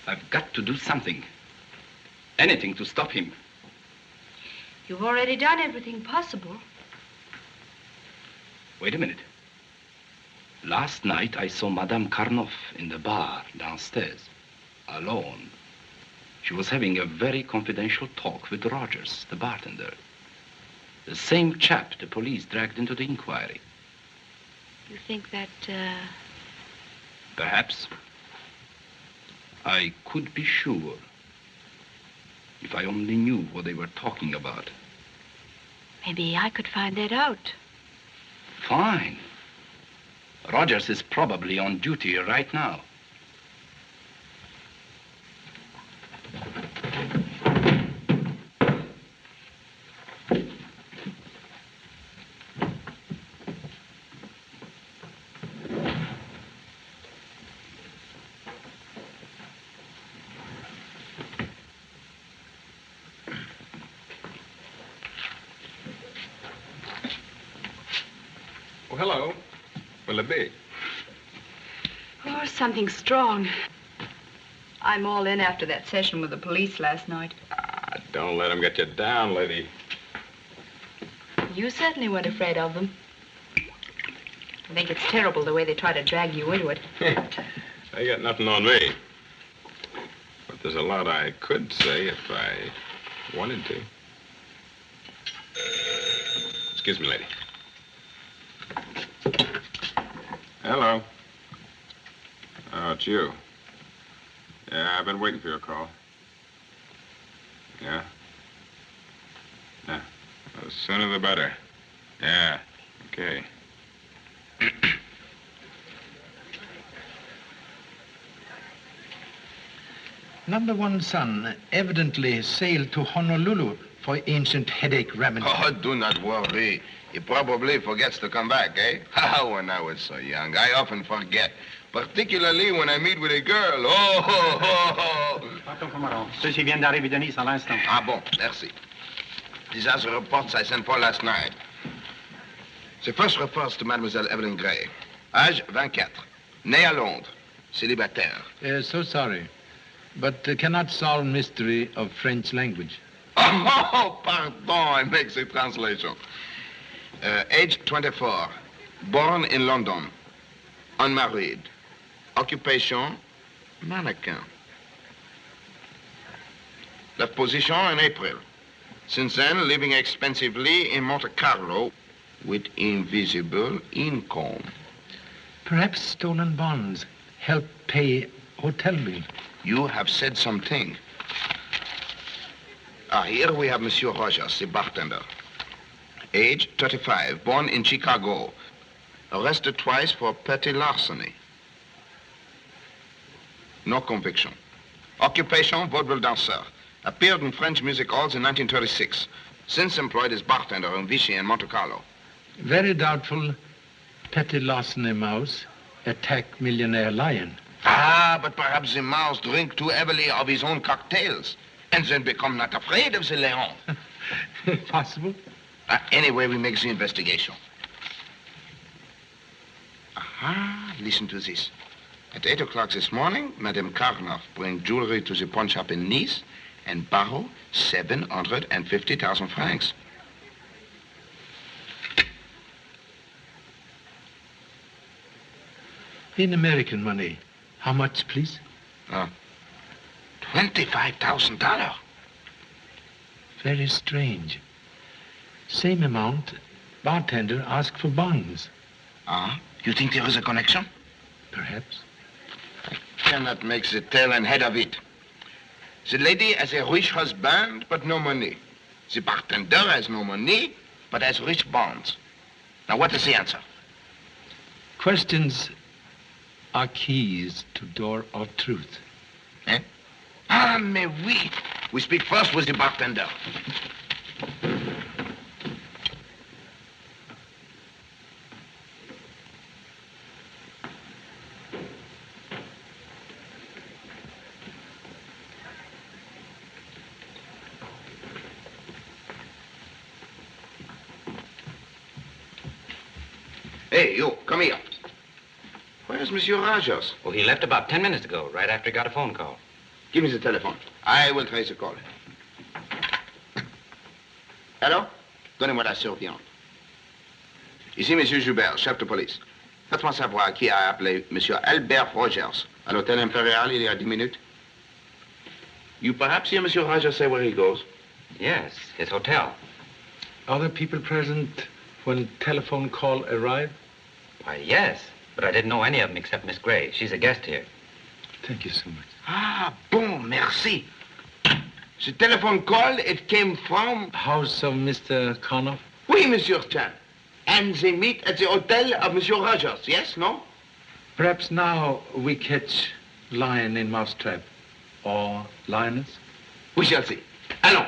I've got to do something. Anything to stop him.
You've already done everything possible.
Wait a minute. Last night I saw Madame Karnoff in the bar downstairs, alone. She was having a very confidential talk with Rogers, the bartender. The same chap the police dragged into the inquiry.
You think that,
Perhaps. I could be sure. If I only knew what they were talking about.
maybe I could find that out.
Fine. Rogers is probably on duty right now.
Oh, hello. Will it be?
Oh, something strong. I'm all in after that session with the police last night.
Don't let him get you down, lady.
You certainly weren't afraid of them. I think it's terrible the way they try to drag you into it.
They got nothing on me. But there's a lot I could say if I wanted to. Excuse me, lady. Hello. Oh, it's you. Yeah, I've been waiting for your call. Yeah? Yeah. The sooner the better. Yeah. Okay.
Number one son evidently sailed to Honolulu for ancient headache remedy.
Oh, do not worry. He probably forgets to come back, eh? When I was so young, I often forget. Particularly when I meet with a girl. Oh, ho, ho, ho.
Pardon, commandant. Ceci vient d'arriver de Nice à l'instant.
Ah bon, merci. Disaster reports I sent for last night. The first refers to Mademoiselle Evelyn Gray. Âge 24. Née à Londres. Célibataire.
So sorry, but cannot solve mystery of French language.
Oh, pardon, I make the translation. Age 24. Born in London. Unmarried. Occupation, mannequin. Left position in April. Since then, living expensively in Monte Carlo with invisible income.
Perhaps stolen bonds help pay hotel bill.
You have said something. Here we have Monsieur Rogers, the bartender. Age 35, born in Chicago. Arrested twice for petty larceny. No conviction. Occupation, vaudeville danseur. Appeared in French music halls in 1936. Since employed as bartender in Vichy and Monte Carlo.
Very doubtful petty larceny mouse attack millionaire lion.
Ah, but perhaps the mouse drink too heavily of his own cocktails and then become not afraid of the lion.
Possible.
Anyway, we make the investigation. Aha, listen to this. At 8 o'clock this morning, Madame Karnoff bring jewelry to the pawn shop in Nice and borrow 750,000 francs.
In American money, how much, please?
$25,000.
Very strange. Same amount, bartender asked for bonds.
Ah, you think there is a connection?
Perhaps.
I cannot make the tail and head of it. The lady has a rich husband, but no money. The bartender has no money, but has rich bonds. Now, what is the answer?
Questions are keys to door of truth.
Eh? Ah, mais oui. We speak first with the bartender. Hey, you, come here. Where's Monsieur Rogers?
Oh, he left about 10 minutes ago, right after he got a phone call.
Give me the telephone. I will trace the call. Allô? Donnez-moi la surveillante. Ici, Monsieur Joubert, chef de police. Faites-moi savoir qui a appelé Monsieur Albert Rogers à l'hôtel Impérial il y a 10 minutes. You perhaps hear Monsieur Rogers say where he goes?
Yes, his hotel.
Other people present when telephone call arrived?
Why, yes, but I didn't know any of them except Miss Gray. She's a guest here.
Thank you so much.
Ah, bon, merci. The telephone call, it came from...
House of Mr. Karnoff?
Oui, Monsieur Chan. And they meet at the hotel of Monsieur Rogers, yes, no?
Perhaps now we catch lion in mousetrap. Or lioness?
We shall see. Allons.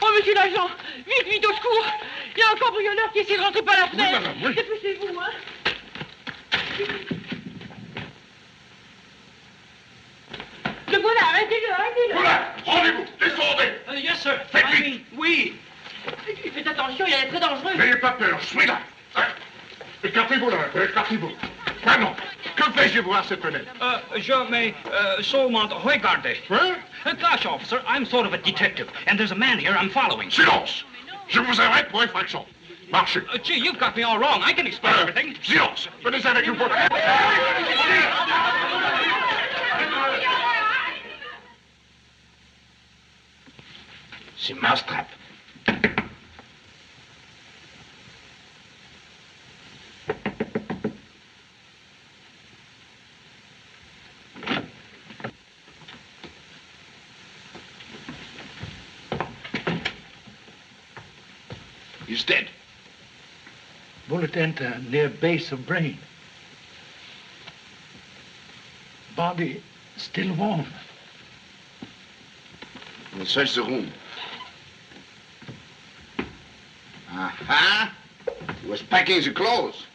Oh, monsieur l'agent, vite, vite, au secours. Il y a un cambrioleur qui essaie de rentrer par la fenêtre.
Oui, madame, oui.
Dépêchez-vous, hein. Le voilà, arrêtez-le, arrêtez-le.
Voilà, rendez-vous, descendez.
Yes, sir.
Faites
I
vite.
mean, oui.
Faites attention, il est très dangereux.
N'ayez pas peur, soyez là. Écartez-vous là, écartez-vous. Maintenant, que fais-je voir cette fenêtre?
Je may seulement regarder.
Hein?
Gosh, officer, I'm sort of a detective, and there's a man here I'm following.
Silence! Je vous arrête pour infraction. Marchez.
Gee, you've got me all wrong. I can explain everything.
Silence! Venez avec nous pour...
C'est mousetrap. He's dead.
Bullet enter near base of brain. Body still warm.
We'll search the room. Aha! He was packing the clothes.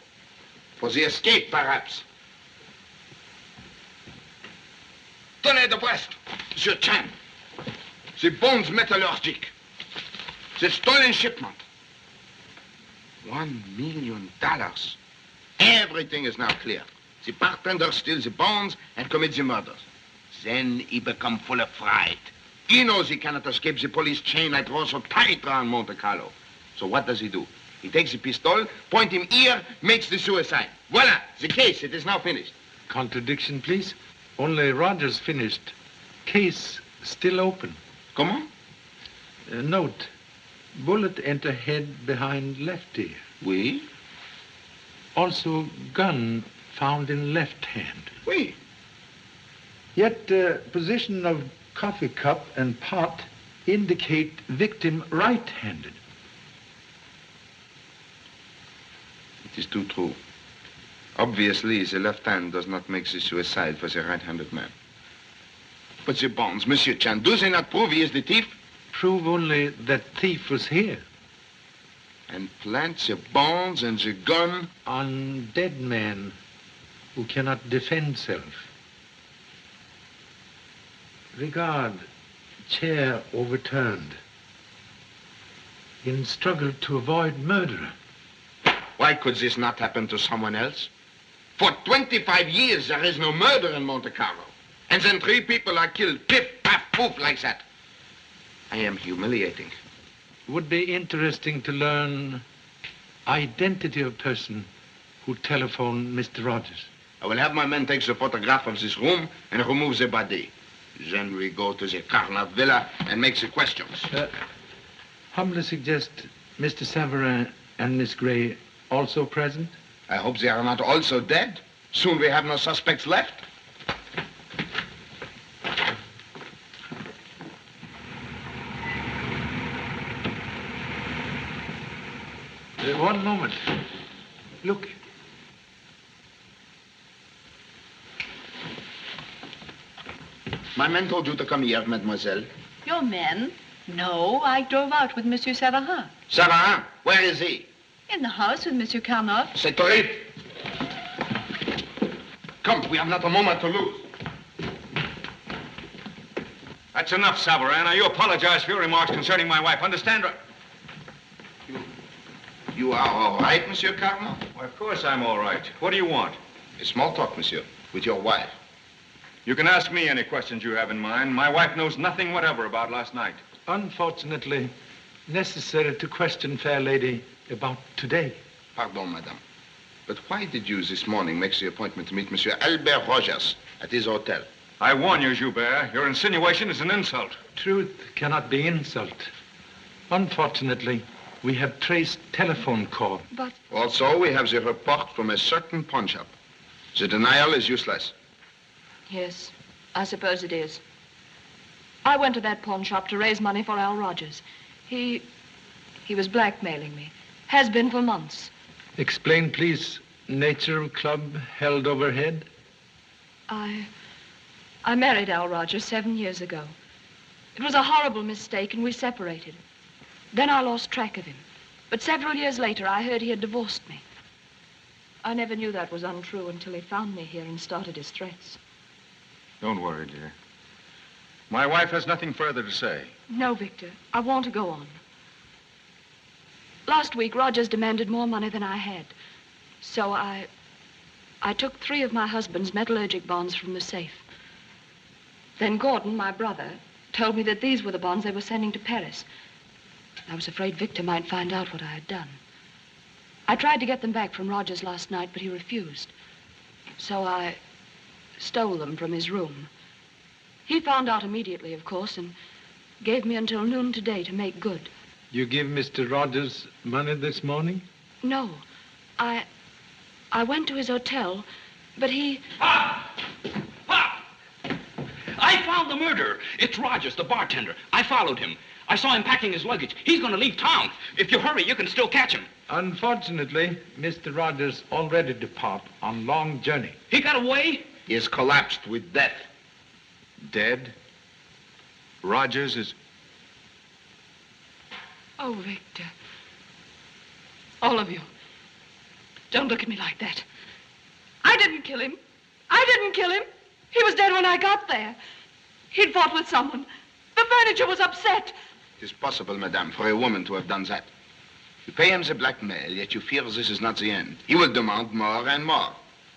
For the escape, perhaps. Tenez de Brest. Monsieur Chan. The bonds metallurgic. The stolen shipment. $1 million. Everything is now clear. The bartender steals the bonds and commits the murders. Then he becomes full of fright. He knows he cannot escape the police chain that draws so tight around Monte Carlo. So what does he do? He takes the pistol, point him here, makes the suicide. Voila, the case, it is now finished.
Contradiction, please. Only Rogers finished. Case still open.
Comment?
Note, bullet enter head behind left ear.
Oui.
Also gun found in left hand.
Oui.
Yet position of coffee cup and pot indicate victim right-handed.
It is too true. Obviously, the left hand does not make the suicide for the right-handed man. But the bonds, Monsieur Chan, do they not prove he is the thief?
Prove only that thief was here.
And plant the bonds and the gun
on dead man who cannot defend self. Regard, chair overturned. In struggle to avoid murder.
Why could this not happen to someone else? For 25 years, there is no murder in Monte Carlo. And then 3 people are killed, piff, paff, poof, like that. I am humiliating.
Would be interesting to learn identity of person who telephoned Mr. Rogers.
I will have my men take the photograph of this room and remove the body. Then we go to the Carnot Villa and make the questions.
Humbly suggest Mr. Savarin and Miss Gray also present?
I hope they are not also dead. Soon we have no suspects left.
One moment. Look.
My men told you to come here, mademoiselle.
Your men? No, I drove out with Monsieur Savarin.
Savarin, where is he?
In the house with Monsieur Carnot.
C'est horrible. Come, we have not a moment to lose.
That's enough, Savarin. Now, you apologize for your remarks concerning my wife. Understand?
You are all right, Monsieur Carnot?
Well, of course I'm all right. What do you want?
A small talk, monsieur, with your wife.
You can ask me any questions you have in mind. My wife knows nothing whatever about last night.
Unfortunately, necessary to question fair lady about today.
Pardon, madame. But why did you this morning make the appointment to meet Monsieur Albert Rogers at his hotel?
I warn you, Joubert, your insinuation is an insult.
Truth cannot be insult. Unfortunately, we have traced telephone call.
But...
Also, we have the report from a certain pawn shop. The denial is useless.
Yes, I suppose it is. I went to that pawn shop to raise money for Al Rogers. He was blackmailing me. Has been for months.
Explain, please, nature of club held overhead?
I married Al Rogers 7 years ago. It was a horrible mistake, and we separated. Then I lost track of him. But several years later, I heard he had divorced me. I never knew that was untrue until he found me here and started his threats.
Don't worry, dear. My wife has nothing further to say.
No, Victor. I want to go on. Last week, Rogers demanded more money than I had. So I took 3 of my husband's metallurgic bonds from the safe. Then Gordon, my brother, told me that these were the bonds they were sending to Paris. I was afraid Victor might find out what I had done. I tried to get them back from Rogers last night, but he refused. So I stole them from his room. He found out immediately, of course, and gave me until noon today to make good.
You give Mr. Rogers money this morning?
No. I went to his hotel, but he...
I found the murderer. It's Rogers, the bartender. I followed him. I saw him packing his luggage. He's going to leave town. If you hurry, you can still catch him.
Unfortunately, Mr. Rogers already depart on long journey.
He got away?
He has collapsed with death.
Dead? Rogers is...
Oh, Victor. All of you. Don't look at me like that. I didn't kill him. I didn't kill him. He was dead when I got there. He'd fought with someone. The furniture was upset.
It is possible, madame, for a woman to have done that. You pay him the blackmail, yet you fear this is not the end. He will demand more and more.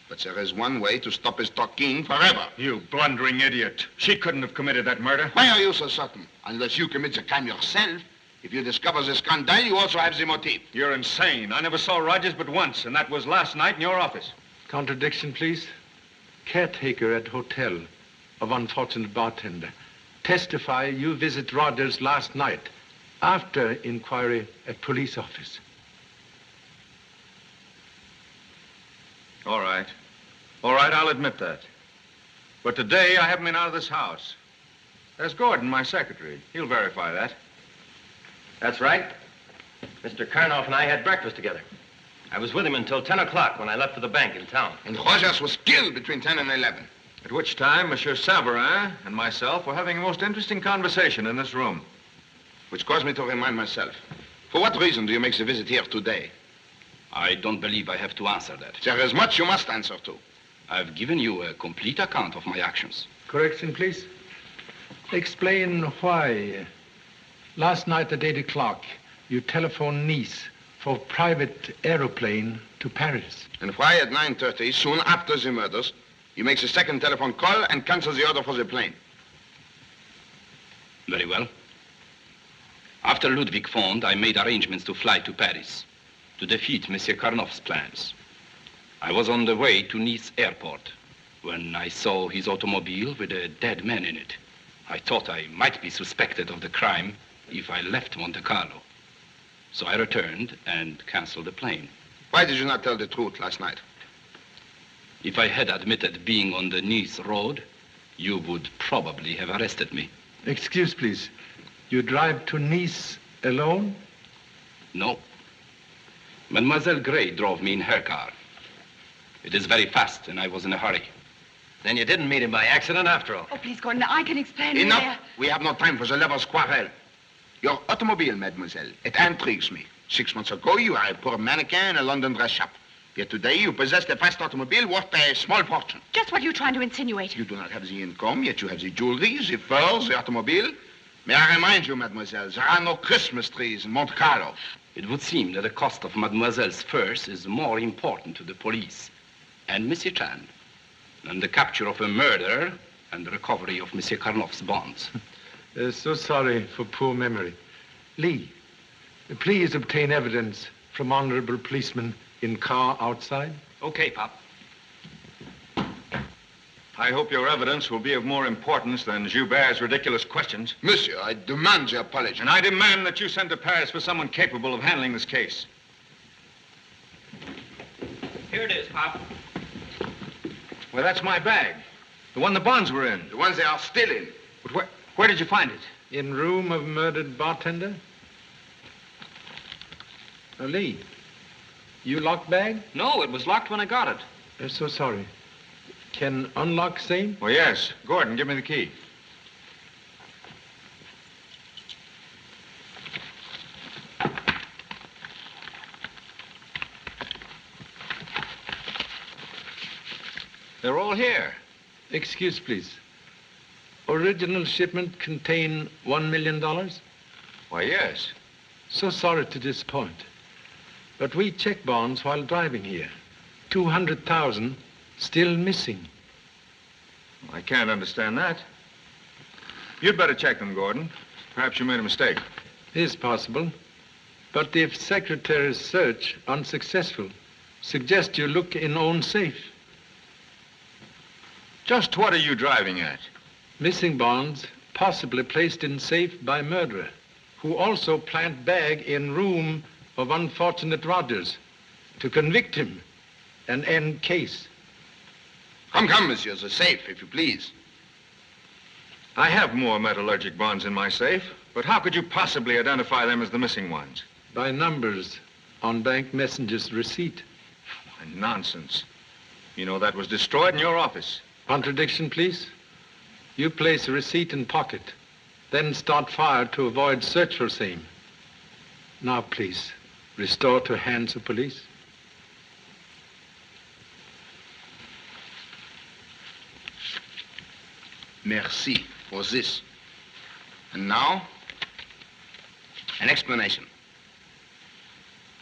But there is one way to stop his talking forever.
You blundering idiot. She couldn't have committed that murder.
Why are you so certain? Unless you commit the crime yourself. If you discover the scandal, you also have the motive.
You're insane. I never saw Rogers but once, and that was last night in your office.
Contradiction, please. Caretaker at hotel of unfortunate bartender. Testify you visit Rogers last night after inquiry at police office.
All right. All right, I'll admit that. But today I haven't been out of this house. There's Gordon, my secretary. He'll verify that.
That's right. Mr. Karnoff and I had breakfast together. I was with him until 10 o'clock when I left for the bank in town.
And Rogers was killed between 10 and 11.
At which time, Monsieur Savarin and myself were having a most interesting conversation in this room.
Which caused me to remind myself. For what reason do you make the visit here today?
I don't believe I have to answer that.
There is much you must answer to.
I've given you a complete account of my actions.
Correction, please. Explain why last night at 8 o'clock you telephoned Nice for private aeroplane to Paris.
And why at 9:30, soon after the murders, you make the second telephone call and cancel the order for the plane?
Very well. After Ludwig phoned, I made arrangements to fly to Paris to defeat Monsieur Karnoff's plans. I was on the way to Nice airport when I saw his automobile with a dead man in it. I thought I might be suspected of the crime if I left Monte Carlo. So I returned and canceled the plane.
Why did you not tell the truth last night?
If I had admitted being on the Nice road, you would probably have arrested me.
Excuse, please. You drive to Nice alone?
No. Mademoiselle Gray drove me in her car. It is very fast, and I was in a hurry.
Then you didn't meet him by accident after all.
Oh, please, Gordon, I can explain.
Enough! We have no time for the lover's quarrel. Your automobile, mademoiselle, it intrigues me. 6 months ago, you are a poor mannequin in a London dress shop. Yet today, you possess a fast automobile worth a small fortune.
Just what are you trying to insinuate?
You do not have the income, yet you have the jewelry, the furs, the automobile. May I remind you, mademoiselle, there are no Christmas trees in Monte Carlo.
It would seem that the cost of Mademoiselle's furs is more important to the police and Monsieur Chan than the capture of a murderer and the recovery of Monsieur Karnoff's bonds.
So sorry for poor memory. Lee, please obtain evidence from honorable policeman in car outside.
Okay, Pop.
I hope your evidence will be of more importance than Joubert's ridiculous questions.
Monsieur, I demand your apology.
And I demand that you send to Paris for someone capable of handling this case.
Here it is, Pop.
Well, that's my bag. The one the bonds were in.
The ones they are still in.
But where did you find it?
In room of murdered bartender? Lee, you locked bag?
No, it was locked when I got it.
So sorry. Can unlock same?
Well, yes. Gordon, give me the key. They're all here.
Excuse, please. Original shipment contain $1 million?
Why, yes.
So sorry to disappoint. But we checked bonds while driving here. 200,000 still missing.
I can't understand that. You'd better check them, Gordon. Perhaps you made a mistake.
Is possible. But if secretary's search unsuccessful, suggest you look in own safe.
Just what are you driving at?
Missing bonds possibly placed in safe by murderer, who also plant bag in room of unfortunate Rogers to convict him and end case.
Come, monsieur, the safe, if you please.
I have more metallurgic bonds in my safe, but how could you possibly identify them as the missing ones?
By numbers on bank messenger's receipt.
Nonsense. You know that was destroyed in your office.
Contradiction, please. You place a receipt in pocket, then start fire to avoid search for same. Now, please, restore to hands of police.
Merci for this. And now, an explanation.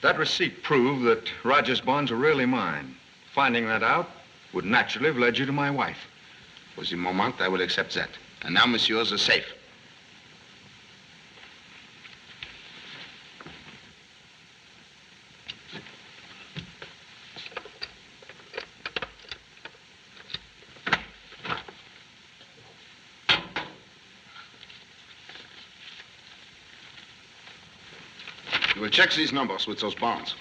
That receipt proved that Rogers' bonds were really mine. Finding that out would naturally have led you to my wife.
For the moment, I will accept that. And now, monsieur, the safe. You will check these numbers with those bonds.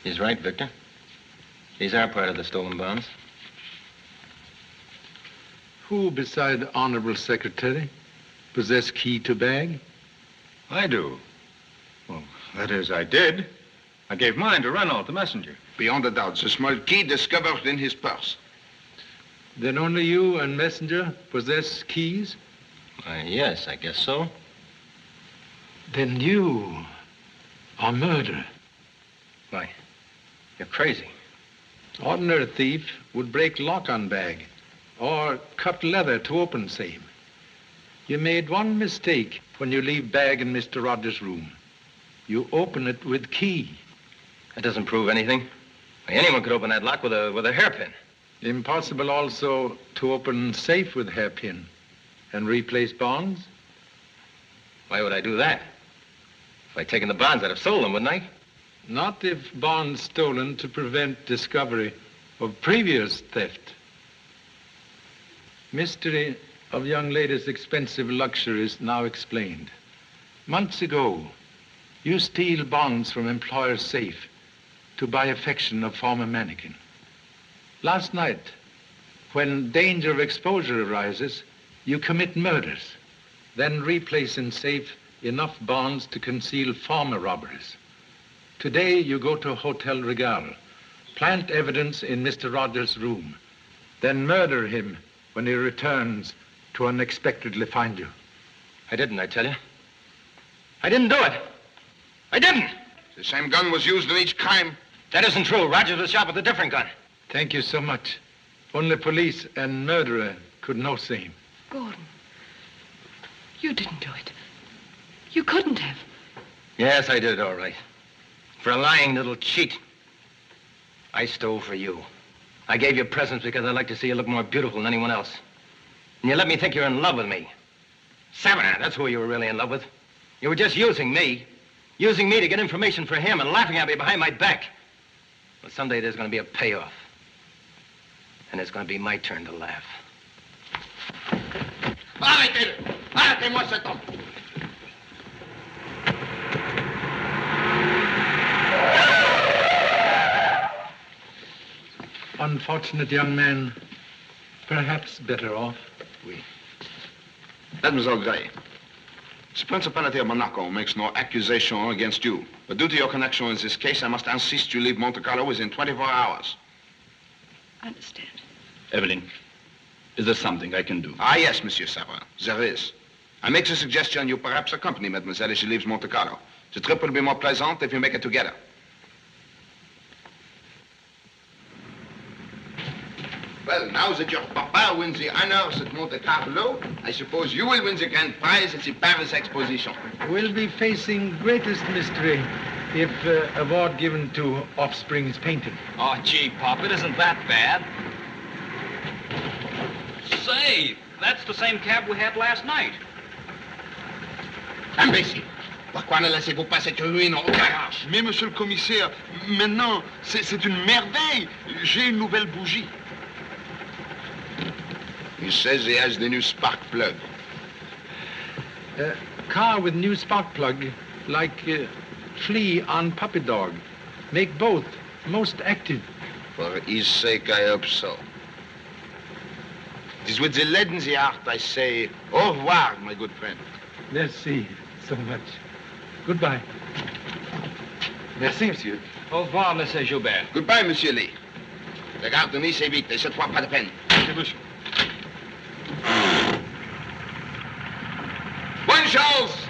He's right, Victor. These are part of the stolen bonds.
Who, beside Honorable Secretary, possess key to bag?
I do. Well, that is, I did. I gave mine to Renault, the messenger.
Beyond a doubt, the small key discovered in his purse.
Then only you and messenger possess keys?
Yes, I guess so.
Then you are murderer.
Why? You're crazy.
Ordinary thief would break lock on bag or cut leather to open same. You made one mistake when you leave bag in Mr. Rogers' room. You open it with key.
That doesn't prove anything. Anyone could open that lock with a hairpin.
Impossible also to open safe with hairpin and replace bonds?
Why would I do that? If I'd taken the bonds, I'd have sold them, wouldn't I?
Not if bonds stolen to prevent discovery of previous theft. Mystery of young ladies' expensive luxuries now explained. Months ago, you steal bonds from employer's safe to buy affection of former mannequin. Last night, when danger of exposure arises, you commit murders, then replace in safe enough bonds to conceal former robberies. Today, you go to Hotel Regal, plant evidence in Mr. Rogers' room, then murder him when he returns to unexpectedly find you.
I didn't, I tell you. I didn't do it. I didn't.
The same gun was used in each crime.
That isn't true. Rogers was shot with a different gun.
Thank you so much. Only police and murderer could know same.
Gordon, you didn't do it. You couldn't have.
Yes, I did, all right. For a lying little cheat. I stole for you. I gave you presents because I like to see you look more beautiful than anyone else. And you let me think you're in love with me. Savarin, that's who you were really in love with. You were just using me. Using me to get information for him and laughing at me behind my back. But someday there's going to be a payoff. And it's going to be my turn to laugh.
Arrêtez-le! Arrêtez-moi cet homme!
Unfortunate young man, perhaps better off.
Oui. Mademoiselle Gray, the Principality of Monaco makes no accusation against you. But due to your connection in this case, I must insist you leave Monte Carlo within 24 hours.
I understand.
Evelyn, is there something I can do?
Ah, yes, Monsieur Savarin, there is. I make the suggestion you perhaps accompany Mademoiselle as she leaves Monte Carlo. The trip will be more pleasant if you make it together. Well, now that your papa wins the honors at Monte Carlo, I suppose you will win the grand prize at the Paris Exposition.
We'll be facing greatest mystery if award given to Offspring's painting.
Oh, gee, Pop, it isn't that bad. Say, that's the same cab we had last night.
Imbécile! Pourquoi ne laissez-vous pas cette ruine au garage?
Mais, monsieur le commissaire, maintenant, c'est une merveille. J'ai une nouvelle bougie.
He says he has the new spark plug.
Car with new spark plug, like flea on puppy dog. Make both most active.
For his sake, I hope so. It is with the lead in the heart I say, au revoir, my good friend.
Merci so much. Goodbye.
Merci, monsieur.
Au revoir, Monsieur Joubert.
Goodbye, monsieur Lee. La gare de Nice est vite, et cette fois, pas de peine.
monsieur.
Bonne chance!